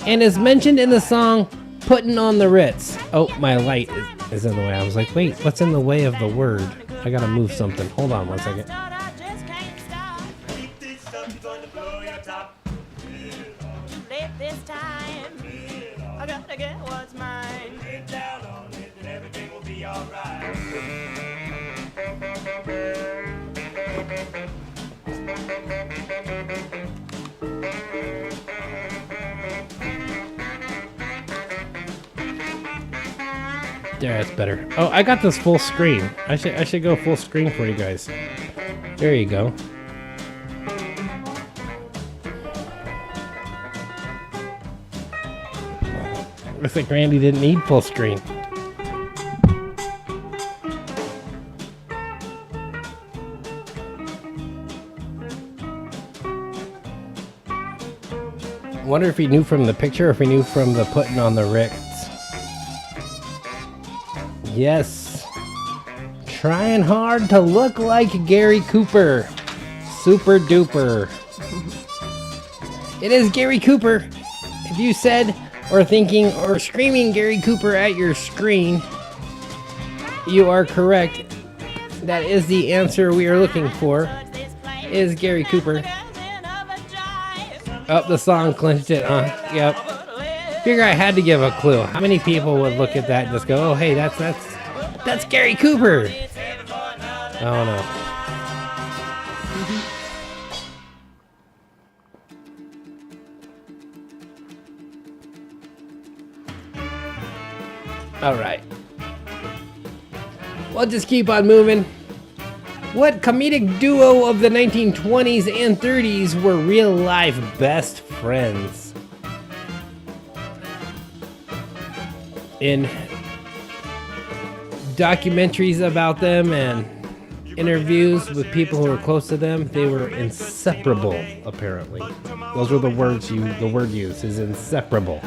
and is mentioned in the song Puttin' on the Ritz. Oh, my light is in the way. I was like, wait, what's in the way of the word? I gotta move something. Hold on 1 second. This time, I gotta get what's mine. Get down on it and everything will be alright. There, that's better. Oh, I got this full screen. I should go full screen for you guys. There you go. Looks like Randy didn't need full screen. I wonder if he knew from the picture or if he knew from the putting on the Ritz. Yes. Trying hard to look like Gary Cooper. Super duper. It is Gary Cooper. If you said or thinking or screaming Gary Cooper at your screen, you are correct. That is the answer we are looking for. Is Gary Cooper. Oh, the song clinched it, yep. Figure I had to give a clue. How many people would look at that and just go, oh, hey, that's Gary Cooper. Oh, no. All right. We'll just keep on moving. What comedic duo of the 1920s and 30s were real-life best friends? In documentaries about them and interviews with people who were close to them, they were inseparable, apparently. Those were the words the word used is inseparable.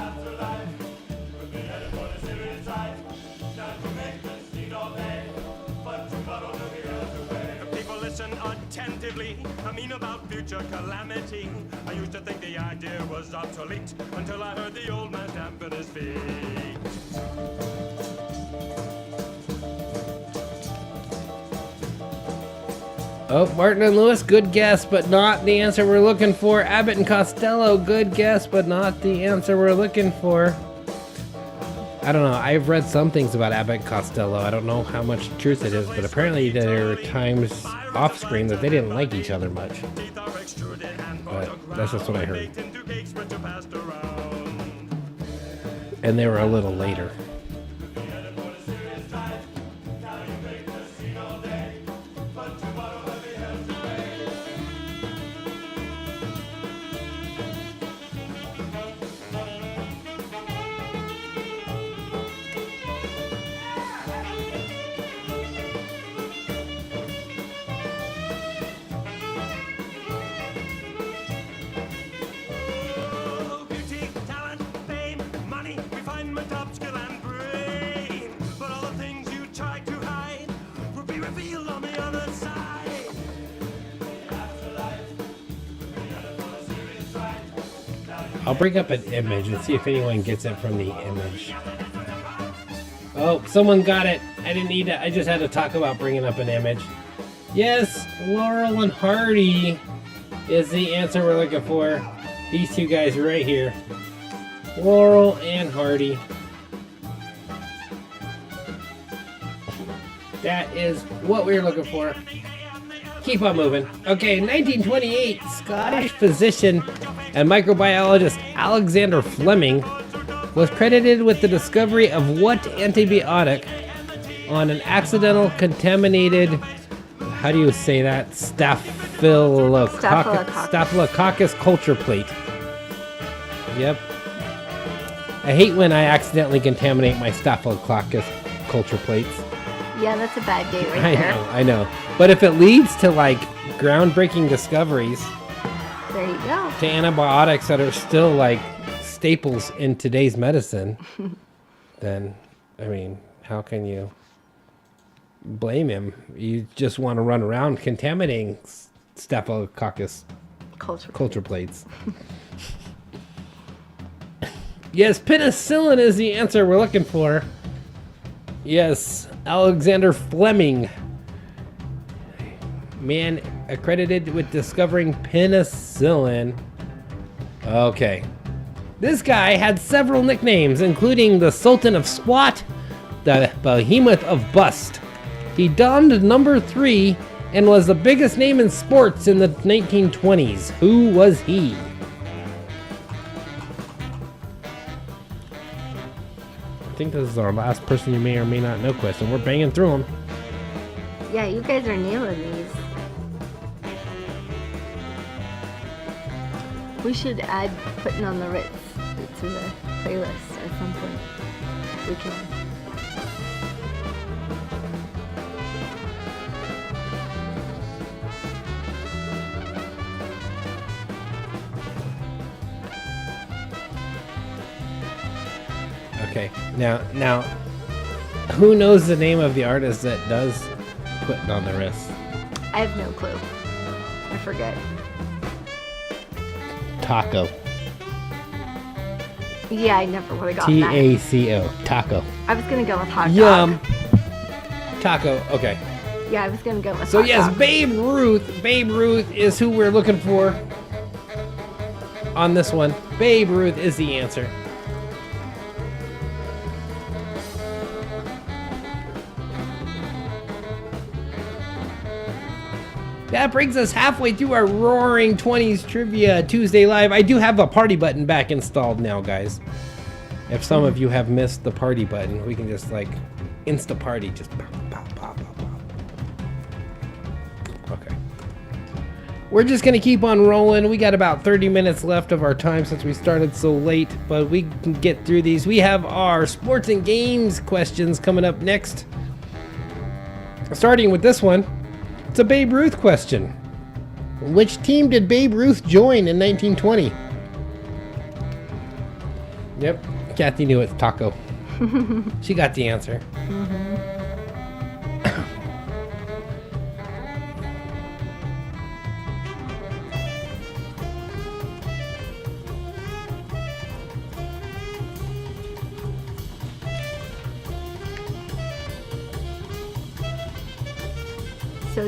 I mean about future calamity. I used to think the idea was obsolete until I heard the old man dampen his feet. Oh, Martin and Lewis, good guess, but not the answer we're looking for. Abbott and Costello, good guess, but not the answer we're looking for. I don't know. I've read some things about Abbott and Costello. I don't know how much truth it is, but apparently there were times off screen that they didn't like each other much. But that's just what I heard. And they were a little later. I'll bring up an image and see if anyone gets it from the image. Oh, someone got it. I didn't need to. I just had to talk about bringing up an image. Yes, Laurel and Hardy is the answer we're looking for. These two guys right here. Laurel and Hardy. That is what we were looking for. Keep on moving. Okay, in 1928, Scottish physician and microbiologist Alexander Fleming was credited with the discovery of what antibiotic on an accidental contaminated, how do you say that? Staphylococcus culture plate. Yep. I hate when I accidentally contaminate my Staphylococcus culture plates. Yeah, that's a bad day right there. I know. But if it leads to like groundbreaking discoveries, There you go. to antibiotics that are still like staples in today's medicine, then I mean, how can you blame him? You just want to run around contaminating Staphylococcus culture plates. Yes, penicillin is the answer we're looking for. Yes, Alexander Fleming. Man accredited with discovering penicillin. Okay. This guy had several nicknames, including the Sultan of Squat, the Behemoth of Bust. He donned number 3 and was the biggest name in sports in the 1920s. Who was he? I think this is our last person you may or may not know question. We're banging through them. Yeah, you guys are nailing these. We should add putting on the Ritz to the playlist at some point. We can. Okay, now, who knows the name of the artist that does Putting on the Wrist? I have no clue. I forget. Taco. Yeah, I never would have gotten that. Taco. Taco. I was gonna go with hot dog. Yum. Taco. Okay. Yeah, I was gonna go with So hot yes, dog. Babe Ruth. Babe Ruth is who we're looking for on this one. Babe Ruth is the answer. That brings us halfway through our Roaring 20s Trivia Tuesday Live. I do have a party button back installed now, guys. If some of you have missed the party button, we can just like insta party, just pop, pop, pop, pop, pop. Okay. We're just gonna keep on rolling. We got about 30 minutes left of our time since we started so late, but we can get through these. We have our sports and games questions coming up next. Starting with this one. It's a Babe Ruth question. Which team did Babe Ruth join in 1920? Yep, Kathy knew it. Taco. She got the answer. So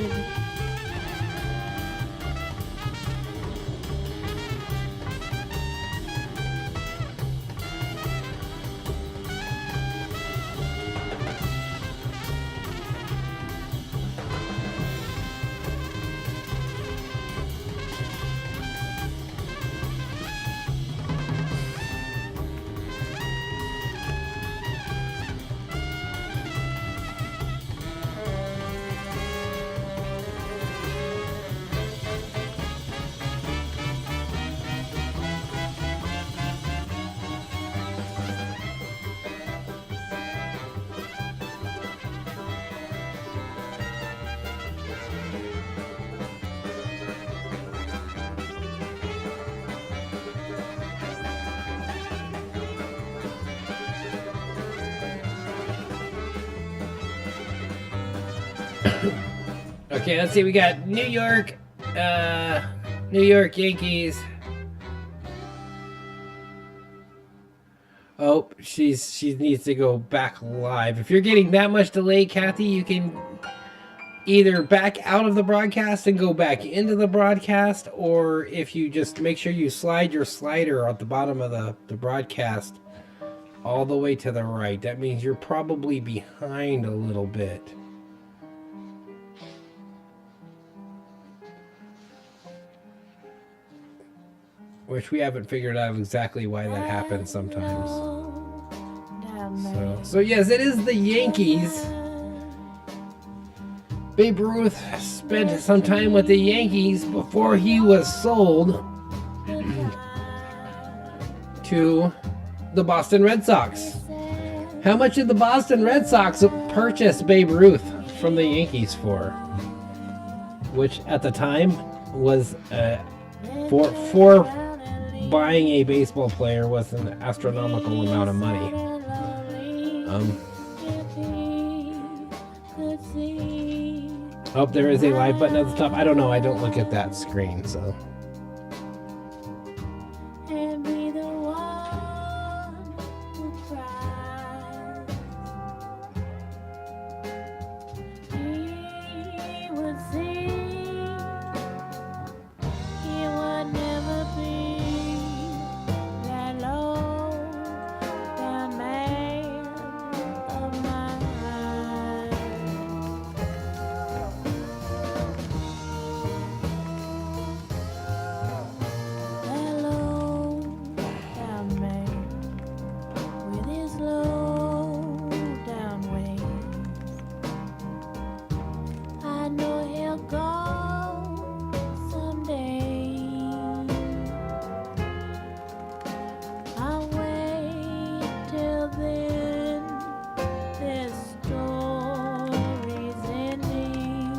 Okay, let's see. We got New York Yankees. Oh, she needs to go back live. If you're getting that much delay, Kathy, you can either back out of the broadcast and go back into the broadcast, or if you just make sure you slide your slider at the bottom of the broadcast all the way to the right. That means you're probably behind a little bit. Which we haven't figured out exactly why that happens sometimes. So yes, it is the Yankees. Babe Ruth spent some time with the Yankees before he was sold to the Boston Red Sox. How much did the Boston Red Sox purchase Babe Ruth from the Yankees for? Which at the time was for buying a baseball player was an astronomical amount of money. Oh, there is a live button at the top. I don't know. I don't look at that screen, so. And be the one who cries. He would sing. He would never be that low down man of mine. Hello, down man, with his low down ways. I know he'll go someday. I'll wait till then. This story's ending.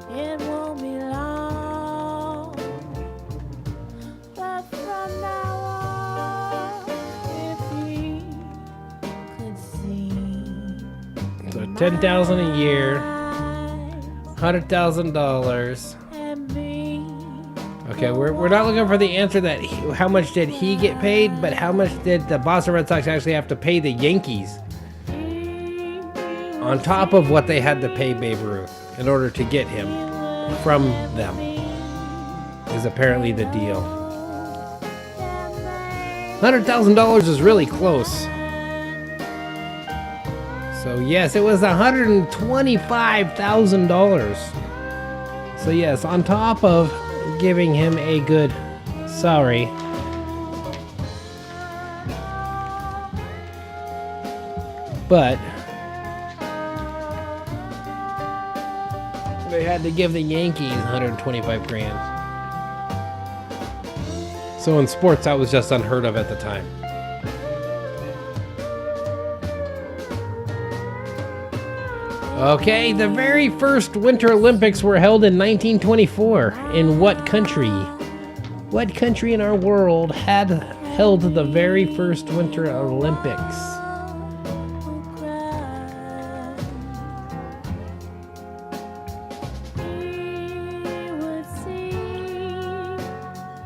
It won't be long. But from now on, if he could see So 10,000 a year, eyes $100,000. and me, Okay, we're not looking for the answer that how much did he get paid, but how much did the Boston Red Sox actually have to pay the Yankees on top of what they had to pay Babe Ruth in order to get him from them is apparently the deal. $100,000 is really close. So yes, it was $125,000. So yes, on top of giving him a good salary, but they had to give the Yankees 125 grand. So in sports, that was just unheard of at the time. Okay, the very first Winter Olympics were held in 1924. In what country? What country in our world had held the very first Winter Olympics? who cried. He would see.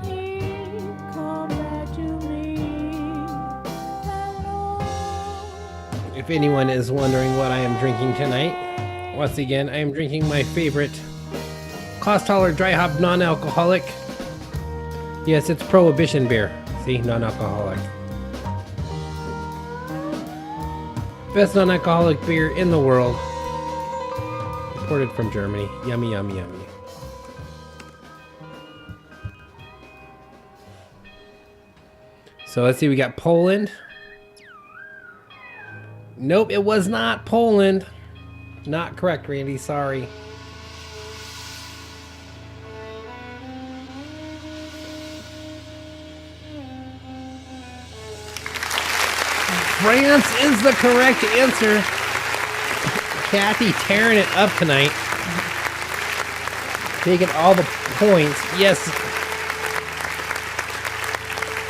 He'd come back to me. Hello. If anyone is wondering what I am drinking tonight, once again, I am drinking my favorite Kostaller Dry Hop Non-Alcoholic. Yes, it's Prohibition beer. See, non-alcoholic. Best non-alcoholic beer in the world. Imported from Germany. Yummy, yummy, yummy. So let's see, we got Poland. Nope, it was not Poland. Not correct, Randy. Sorry. France is the correct answer. Kathy tearing it up tonight. Taking all the points. Yes.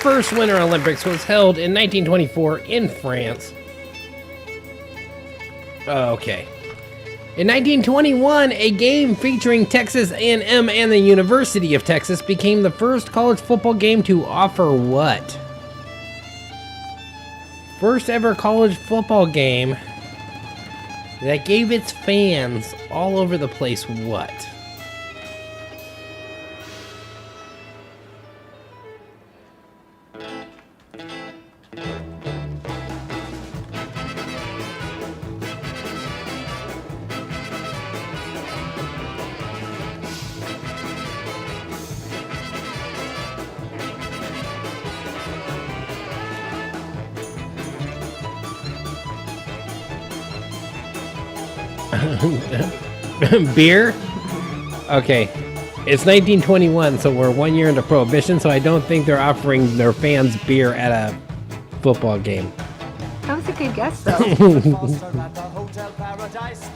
First Winter Olympics was held in 1924 in France. Okay. In 1921, a game featuring Texas A&M and the University of Texas became the first college football game to offer what? first ever college football game that gave its fans all over the place what? Beer? Okay. It's 1921, so we're 1 year into Prohibition, so I don't think they're offering their fans beer at a football game. That was a good guess, though. Foster at the Hotel Paradise.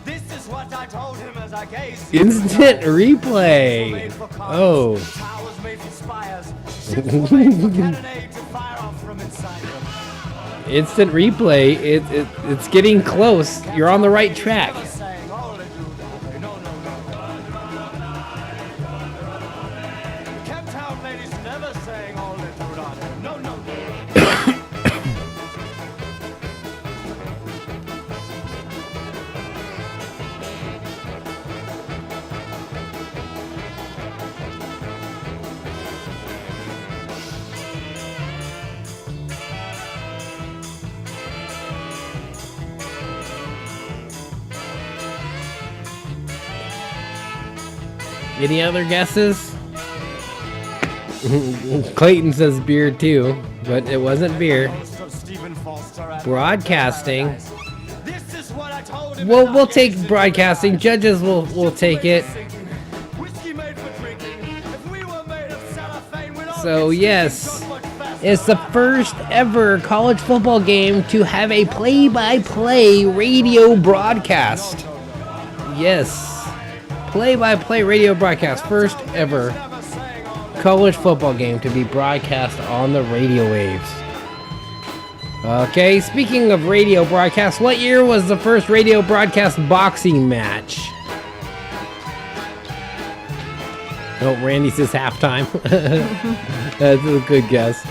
This is what I told him as I gazed. Instant replay. Oh. Towers made for spires. Ships were made for cannonade to fire off from inside them. Instant replay. It's getting close. You're on the right track. Saying all they do, no. Cape Town ladies never saying all they do, no. Any other guesses? Clayton says beer too, but it wasn't beer. Stephen Foster at Broadcasting. This is what I told him. Well, we'll take broadcasting. Judges will take it. Whiskey made for drinking. If we were made of cellophane, we'd all So get yes, so much faster. it's the first ever college football game to have a play-by-play radio broadcast. Yes, play-by-play radio broadcast. First ever college football game to be broadcast on the radio waves. Okay, speaking of radio broadcasts, what year was the first radio broadcast boxing match? Oh, Randy says halftime. That's a good guess.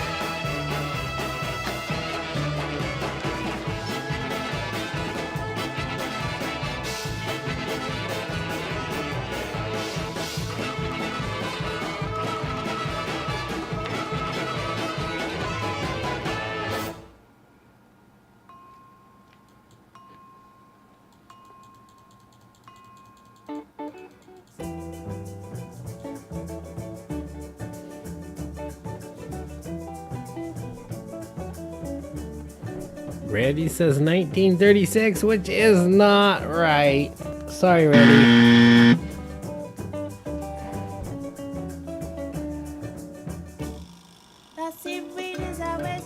Randy says 1936, which is not right. Sorry, Randy.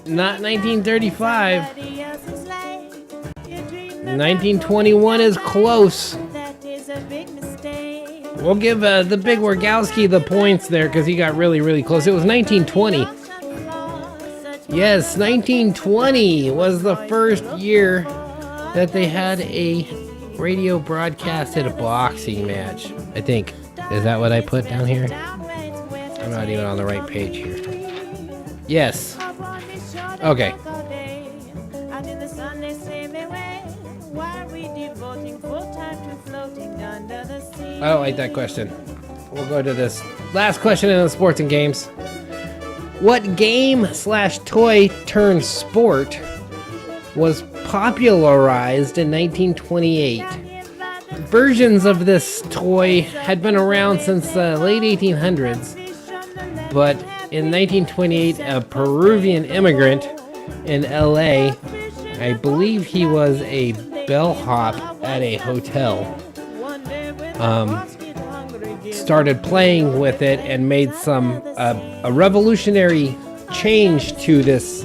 Not 1935. 1921 is close. We'll give the big Wargowski the points there because he got really, really close. It was 1920. Yes, 1920 was the first year that they had a radio broadcast at a boxing match, I think. Is that what I put down here? I'm not even on the right page here. Yes. Okay. I don't like that question. We'll go to this last question in the sports and games. What game/toy turned sport was popularized in 1928? Versions of this toy had been around since the late 1800s, but in 1928, a Peruvian immigrant in LA, I believe he was a bellhop at a hotel, started playing with it and made a revolutionary change to this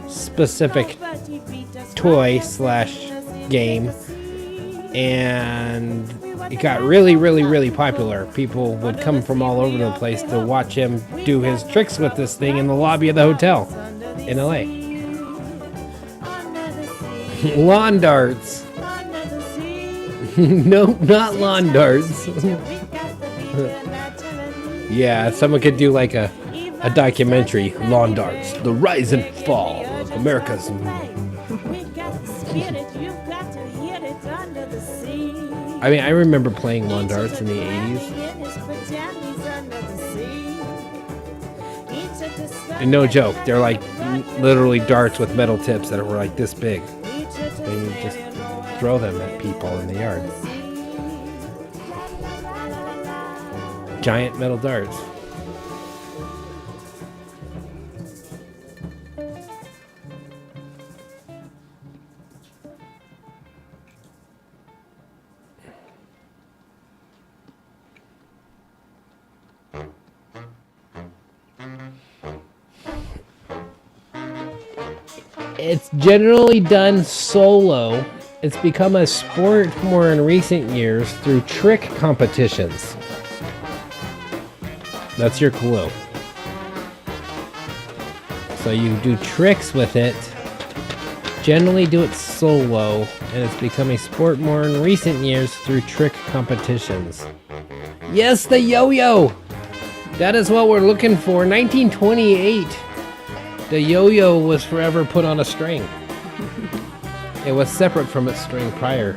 specific toy/game, and it got really, really, really popular. People would come from all over the place to watch him do his tricks with this thing in the lobby of the hotel in LA. Lawn darts. No, not lawn darts. Yeah, someone could do like a documentary, Lawn Darts, the rise and fall of America's. We got to get it, you've got to hit it under the sea. I mean, I remember playing lawn darts in the 80s. And no joke, they're like literally darts with metal tips that were like this big. And you just throw them at people in the yard. Giant metal darts. It's generally done solo. It's become a sport more in recent years through trick competitions. That's your clue. So you do tricks with it. Generally do it solo, and it's become a sport more in recent years through trick competitions. Yes, the yo-yo! That is what we're looking for. 1928. The yo-yo was forever put on a string. It was separate from its string prior.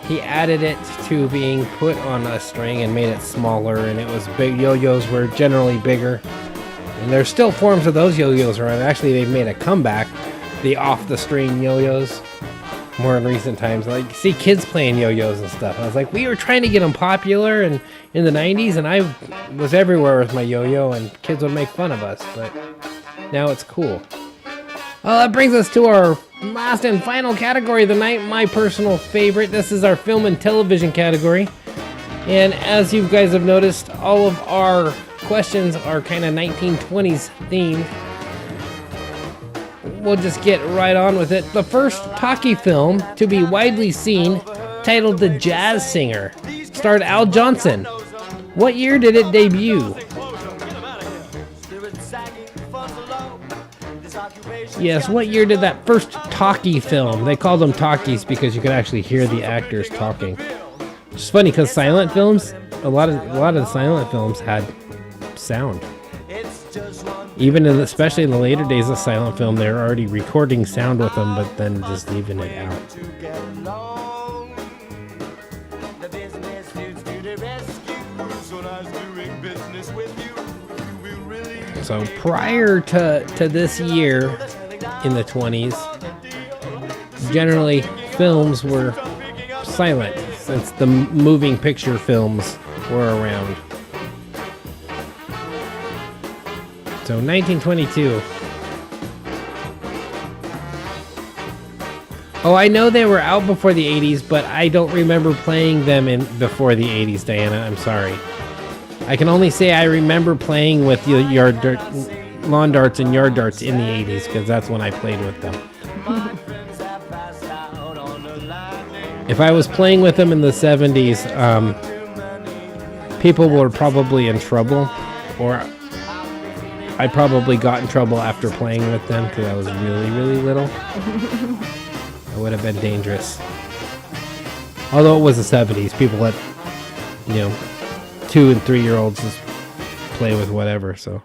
He added it to being put on a string and made it smaller, and it was big. Yo-yos were generally bigger. And there's still forms of those yo-yos around. Actually, they've made a comeback. The off-the-string yo-yos. More in recent times. Like, see kids playing yo-yos and stuff. I was like, we were trying to get them popular in the 90s, and I was everywhere with my yo-yo, and kids would make fun of us, but now it's cool. Well, that brings us to our last and final category of the night, my personal favorite. This is our film and television category. And as you guys have noticed, all of our questions are kind of 1920s themed. We'll just get right on with it. The first talkie film to be widely seen, titled The Jazz Singer, starred Al Johnson. What year did it debut? Yes, what year did that first talkie film? They called them talkies because you could actually hear the actors talking. It's funny because silent films, a lot of the silent films had sound. Even especially in the later days of silent film, they were already recording sound with them, but then just leaving it out. So prior to this year, in the 20s, generally films were silent since the moving picture films were around. So 1922. Oh, I know they were out before the 80s, but I don't remember playing them before the 80s, Diana. I'm sorry. I can only say I remember playing with lawn darts and yard darts in the 80s, because that's when I played with them. If I was playing with them in the 70s, people were probably in trouble, or I probably got in trouble after playing with them because I was really, really little. It would have been dangerous. Although it was the 70s, people let, 2 and 3 year olds just play with whatever. So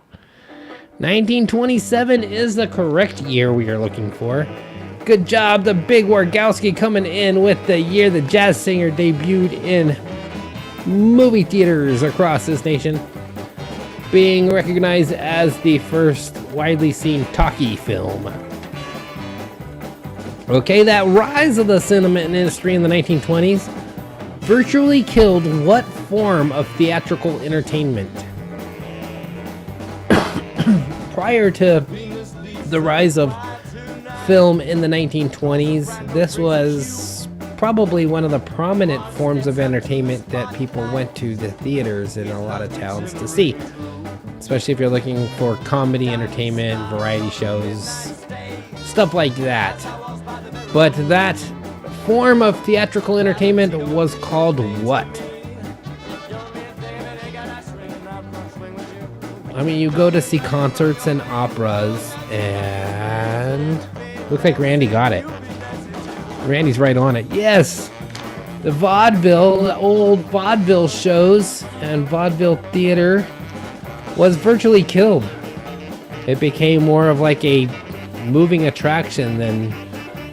1927 is the correct year we are looking for. Good job, the Big Wargowski, coming in with the year The Jazz Singer debuted in movie theaters across this nation, being recognized as the first widely seen talkie film. Okay, that rise of the cinema industry in the 1920s virtually killed what form of theatrical entertainment? Prior to the rise of film in the 1920s, this was probably one of the prominent forms of entertainment that people went to the theaters in a lot of towns to see. Especially if you're looking for comedy entertainment, variety shows, stuff like that. But that form of theatrical entertainment was called what? I mean, you go to see concerts and operas, and looks like Randy got it. Randy's right on it. Yes! The vaudeville, the old vaudeville shows and vaudeville theater was virtually killed. It became more of like a moving attraction, then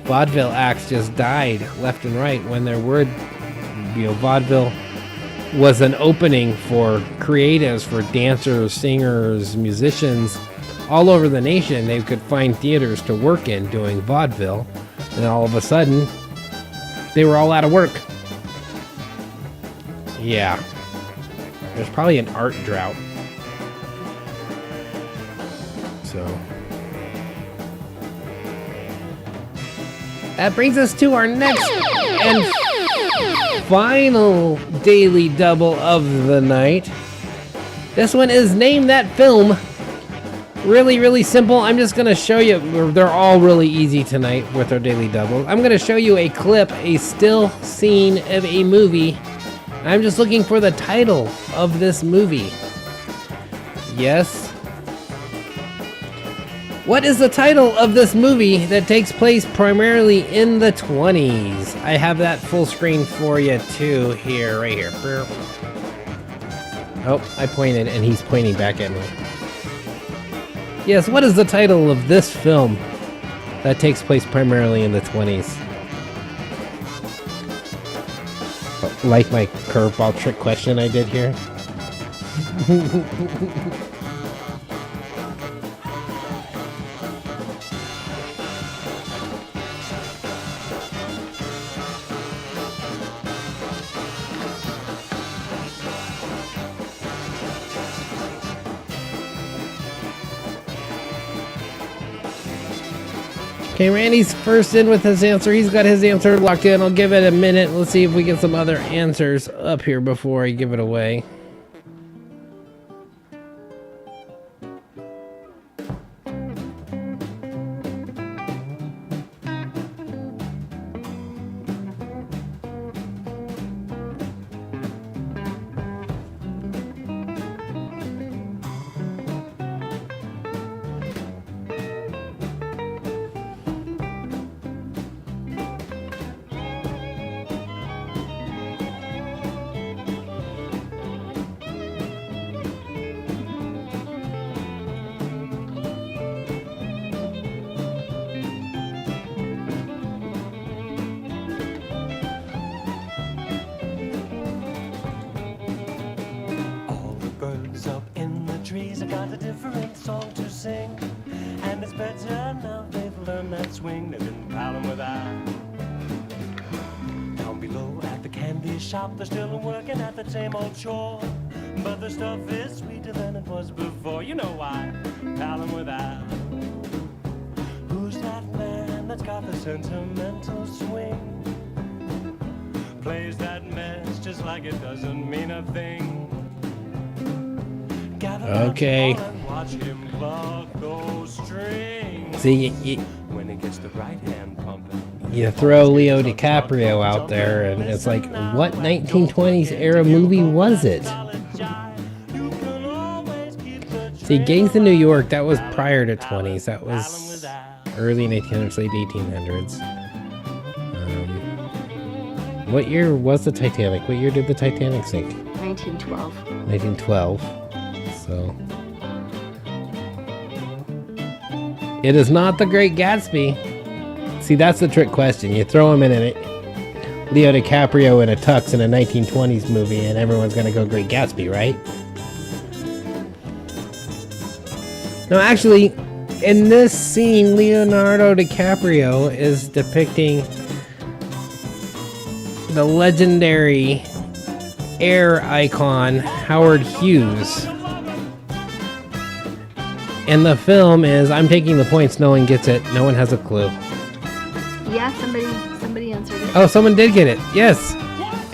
vaudeville acts just died left and right when there were, vaudeville was an opening for creatives, for dancers, singers, musicians all over the nation. They could find theaters to work in doing vaudeville, and all of a sudden they were all out of work. Yeah, there's probably an art drought. So that brings us to our next and final daily double of the night. This one is Name That Film. Really, really simple. I'm just going to show you. They're all really easy tonight with our daily double. I'm going to show you a clip, a still scene of a movie. I'm just looking for the title of this movie. Yes. What is the title of this movie that takes place primarily in the 20s? I have that full screen for you too here, right here. Oh, I pointed and he's pointing back at me. Yes, what is the title of this film that takes place primarily in the 20s? Like my curveball trick question I did here? Okay, Randy's first in with his answer. He's got his answer locked in. I'll give it a minute. Let's see if we get some other answers up here before I give it away. All the birds up in the trees have got a different song to sing, and it's better now they've learned that swing. They didn't pal 'em without. Down below at the candy shop, they're still working at the same old chore, but the stuff is sweeter than it was before. You know why? Pal 'em without. Who's that man that's got the sentimental swing? Plays that mess just like it doesn't mean a thing. Okay. Watch him pluck those strings. See, When he gets the right hand pumping. you throw Leo DiCaprio out there, and it's like, what 1920s era movie was it? See, Gangs in New York, that was prior to 20s. That was early 1900s, late 1800s. What year was the Titanic? What year did the Titanic sink? 1912. 1912. So it is not The Great Gatsby. See, that's the trick question. You throw him in a Leo DiCaprio in a tux in a 1920s movie, and everyone's gonna go Great Gatsby, right? No, actually, in this scene, Leonardo DiCaprio is depicting the legendary air icon Howard Hughes. And the film is, I'm taking the points, no one gets it, no one has a clue. Yeah, somebody answered it. Oh, someone did get it. Yes,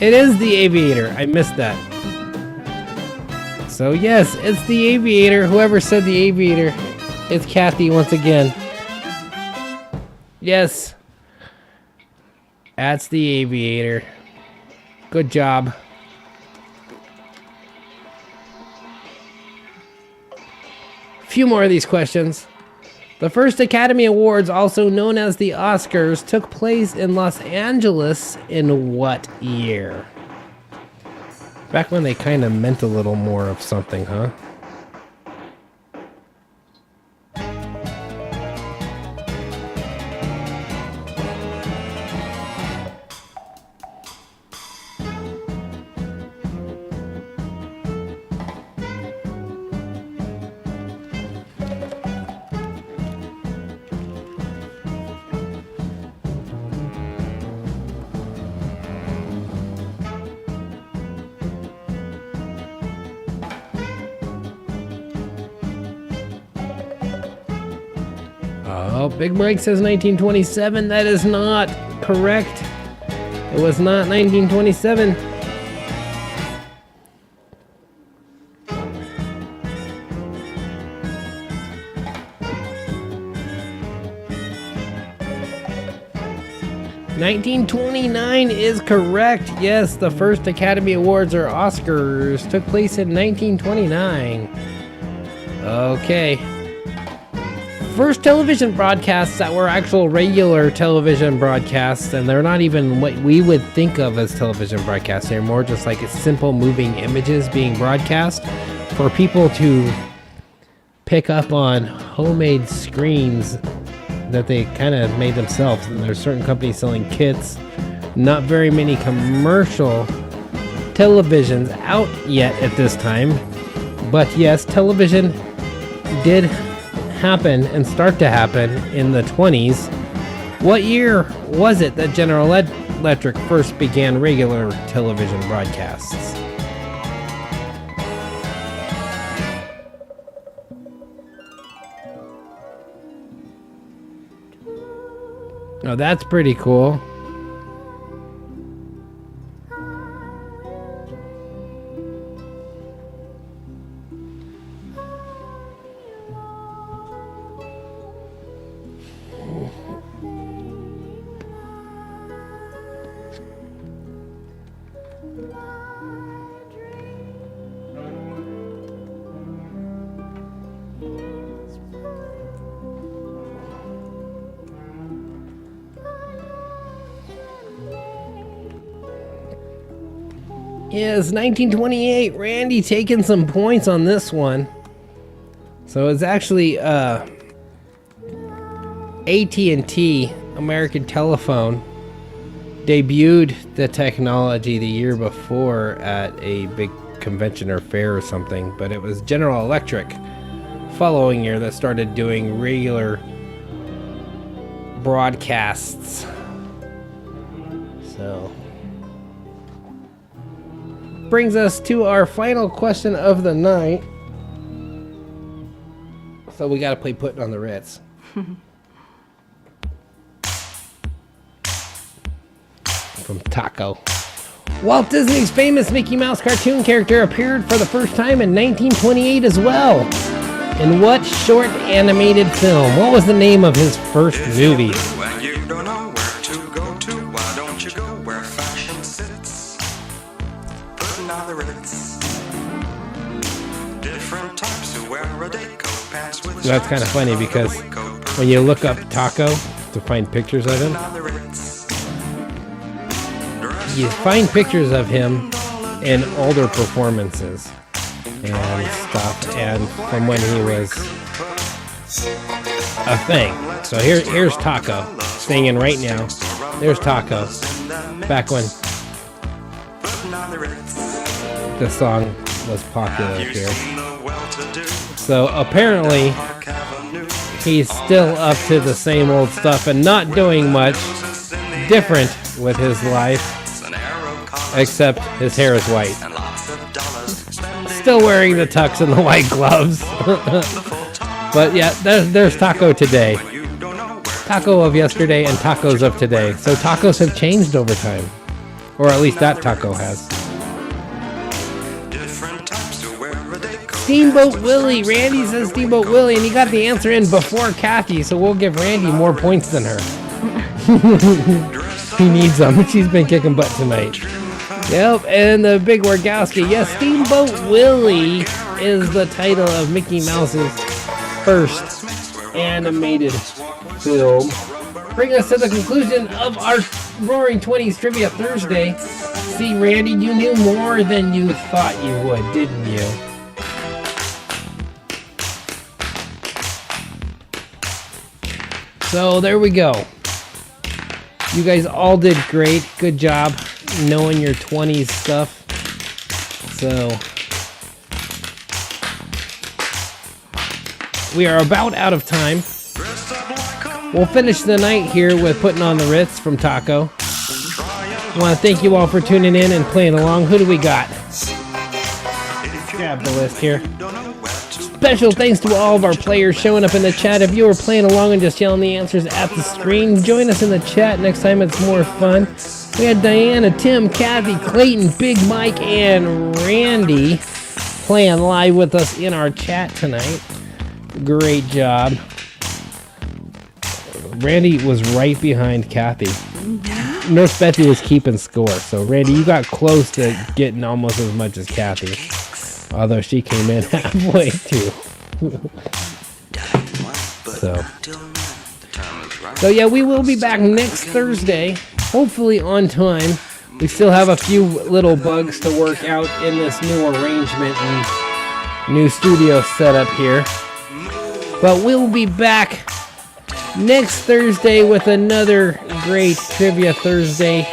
it is The Aviator. I missed that. So yes, it's The Aviator. Whoever said The Aviator, it's Kathy once again. Yes, that's The Aviator. Good job. Few more of these questions. The first Academy Awards, also known as the Oscars, took place in Los Angeles in what year? Back when they kind of meant a little more of something, huh? Oh, Big Mike says 1927. That is not correct. It was not 1927. $1929 is correct. Yes, the first Academy Awards or Oscars took place in 1929. Okay. First television broadcasts that were actual regular television broadcasts, and they're not even what we would think of as television broadcasts. They're more just like simple moving images being broadcast for people to pick up on homemade screens that they kind of made themselves. And there's certain companies selling kits. Not very many commercial televisions out yet at this time. But yes, television did happen and start to happen in the 20s. What year was it that General Electric first began regular television broadcasts? Oh, that's pretty cool. Yes, 1928. Randy taking some points on this one. So it's actually AT&T, American Telephone, debuted the technology the year before at a big convention or fair or something, but it was General Electric following year that started doing regular broadcasts. So brings us to our final question of the night. So we gotta play Putting on the Ritz. From Taco. Walt Disney's famous Mickey Mouse cartoon character appeared for the first time in 1928 as well. In what short animated film? What was the name of his first movie? When you don't know where to go to, why don't you go where fashion sits? Putting on the Ritz. Different types who wear a day coat, pants with That's kind of funny because when you look up Taco to find pictures of him, you find pictures of him in older performances and stuff, and from when he was a thing. So here's Taco singing right now. There's Taco back when the song was popular here. So apparently he's still up to the same old stuff and not doing much different with his life, except his hair is white. Still wearing the tux and the white gloves. But yeah, there's Taco today. Taco of yesterday and tacos of today. So tacos have changed over time. Or at least that taco has. Steamboat Willie. Randy says Steamboat Willie, and he got the answer in before Kathy, so we'll give Randy more points than her. He needs them. She's been kicking butt tonight. Yep, and the Big Wargowski. Yes, Steamboat Willie is the title of Mickey Mouse's first animated film. Bring us to the conclusion of our Roaring 20s Trivia Thursday. See, Randy, you knew more than you thought you would, didn't you? So there we go. You guys all did great. Good job knowing your 20s stuff. So we are about out of time. We'll finish the night here with Putting on the Ritz from Taco. I want to thank you all for tuning in and playing along. Who do we got? Grab the list here. Special thanks to all of our players showing up in the chat. If you were playing along and just yelling the answers at the screen, join us in the chat next time. It's more fun. We had Diana, Tim, Kathy, Clayton, Big Mike, and Randy playing live with us in our chat tonight. Great job. Randy was right behind Kathy. Nurse Betsy was keeping score, so Randy, you got close to getting almost as much as Kathy. Although she came in halfway too. So yeah, we will be back next Thursday, hopefully on time. We still have a few little bugs to work out in this new arrangement and new studio setup here. But we'll be back next Thursday with another great Trivia Thursday.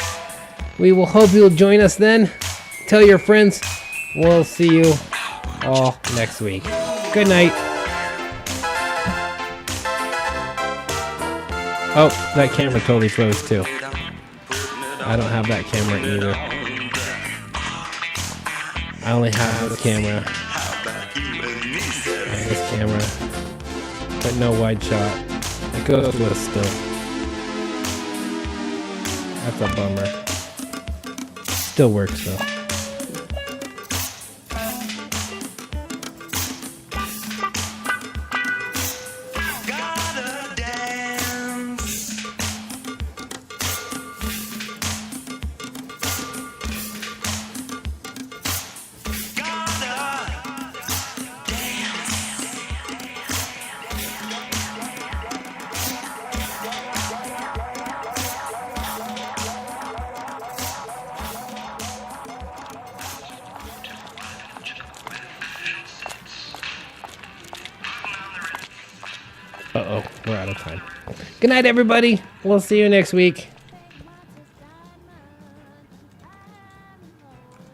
We will hope you'll join us then. Tell your friends. We'll see you all next week. Good night. Oh, that camera totally froze too. I don't have that camera either. I only have this camera. And this camera. But no wide shot. It goes with a still. That's a bummer. Still works though. Uh-oh, we're out of time. Good night, everybody. We'll see you next week.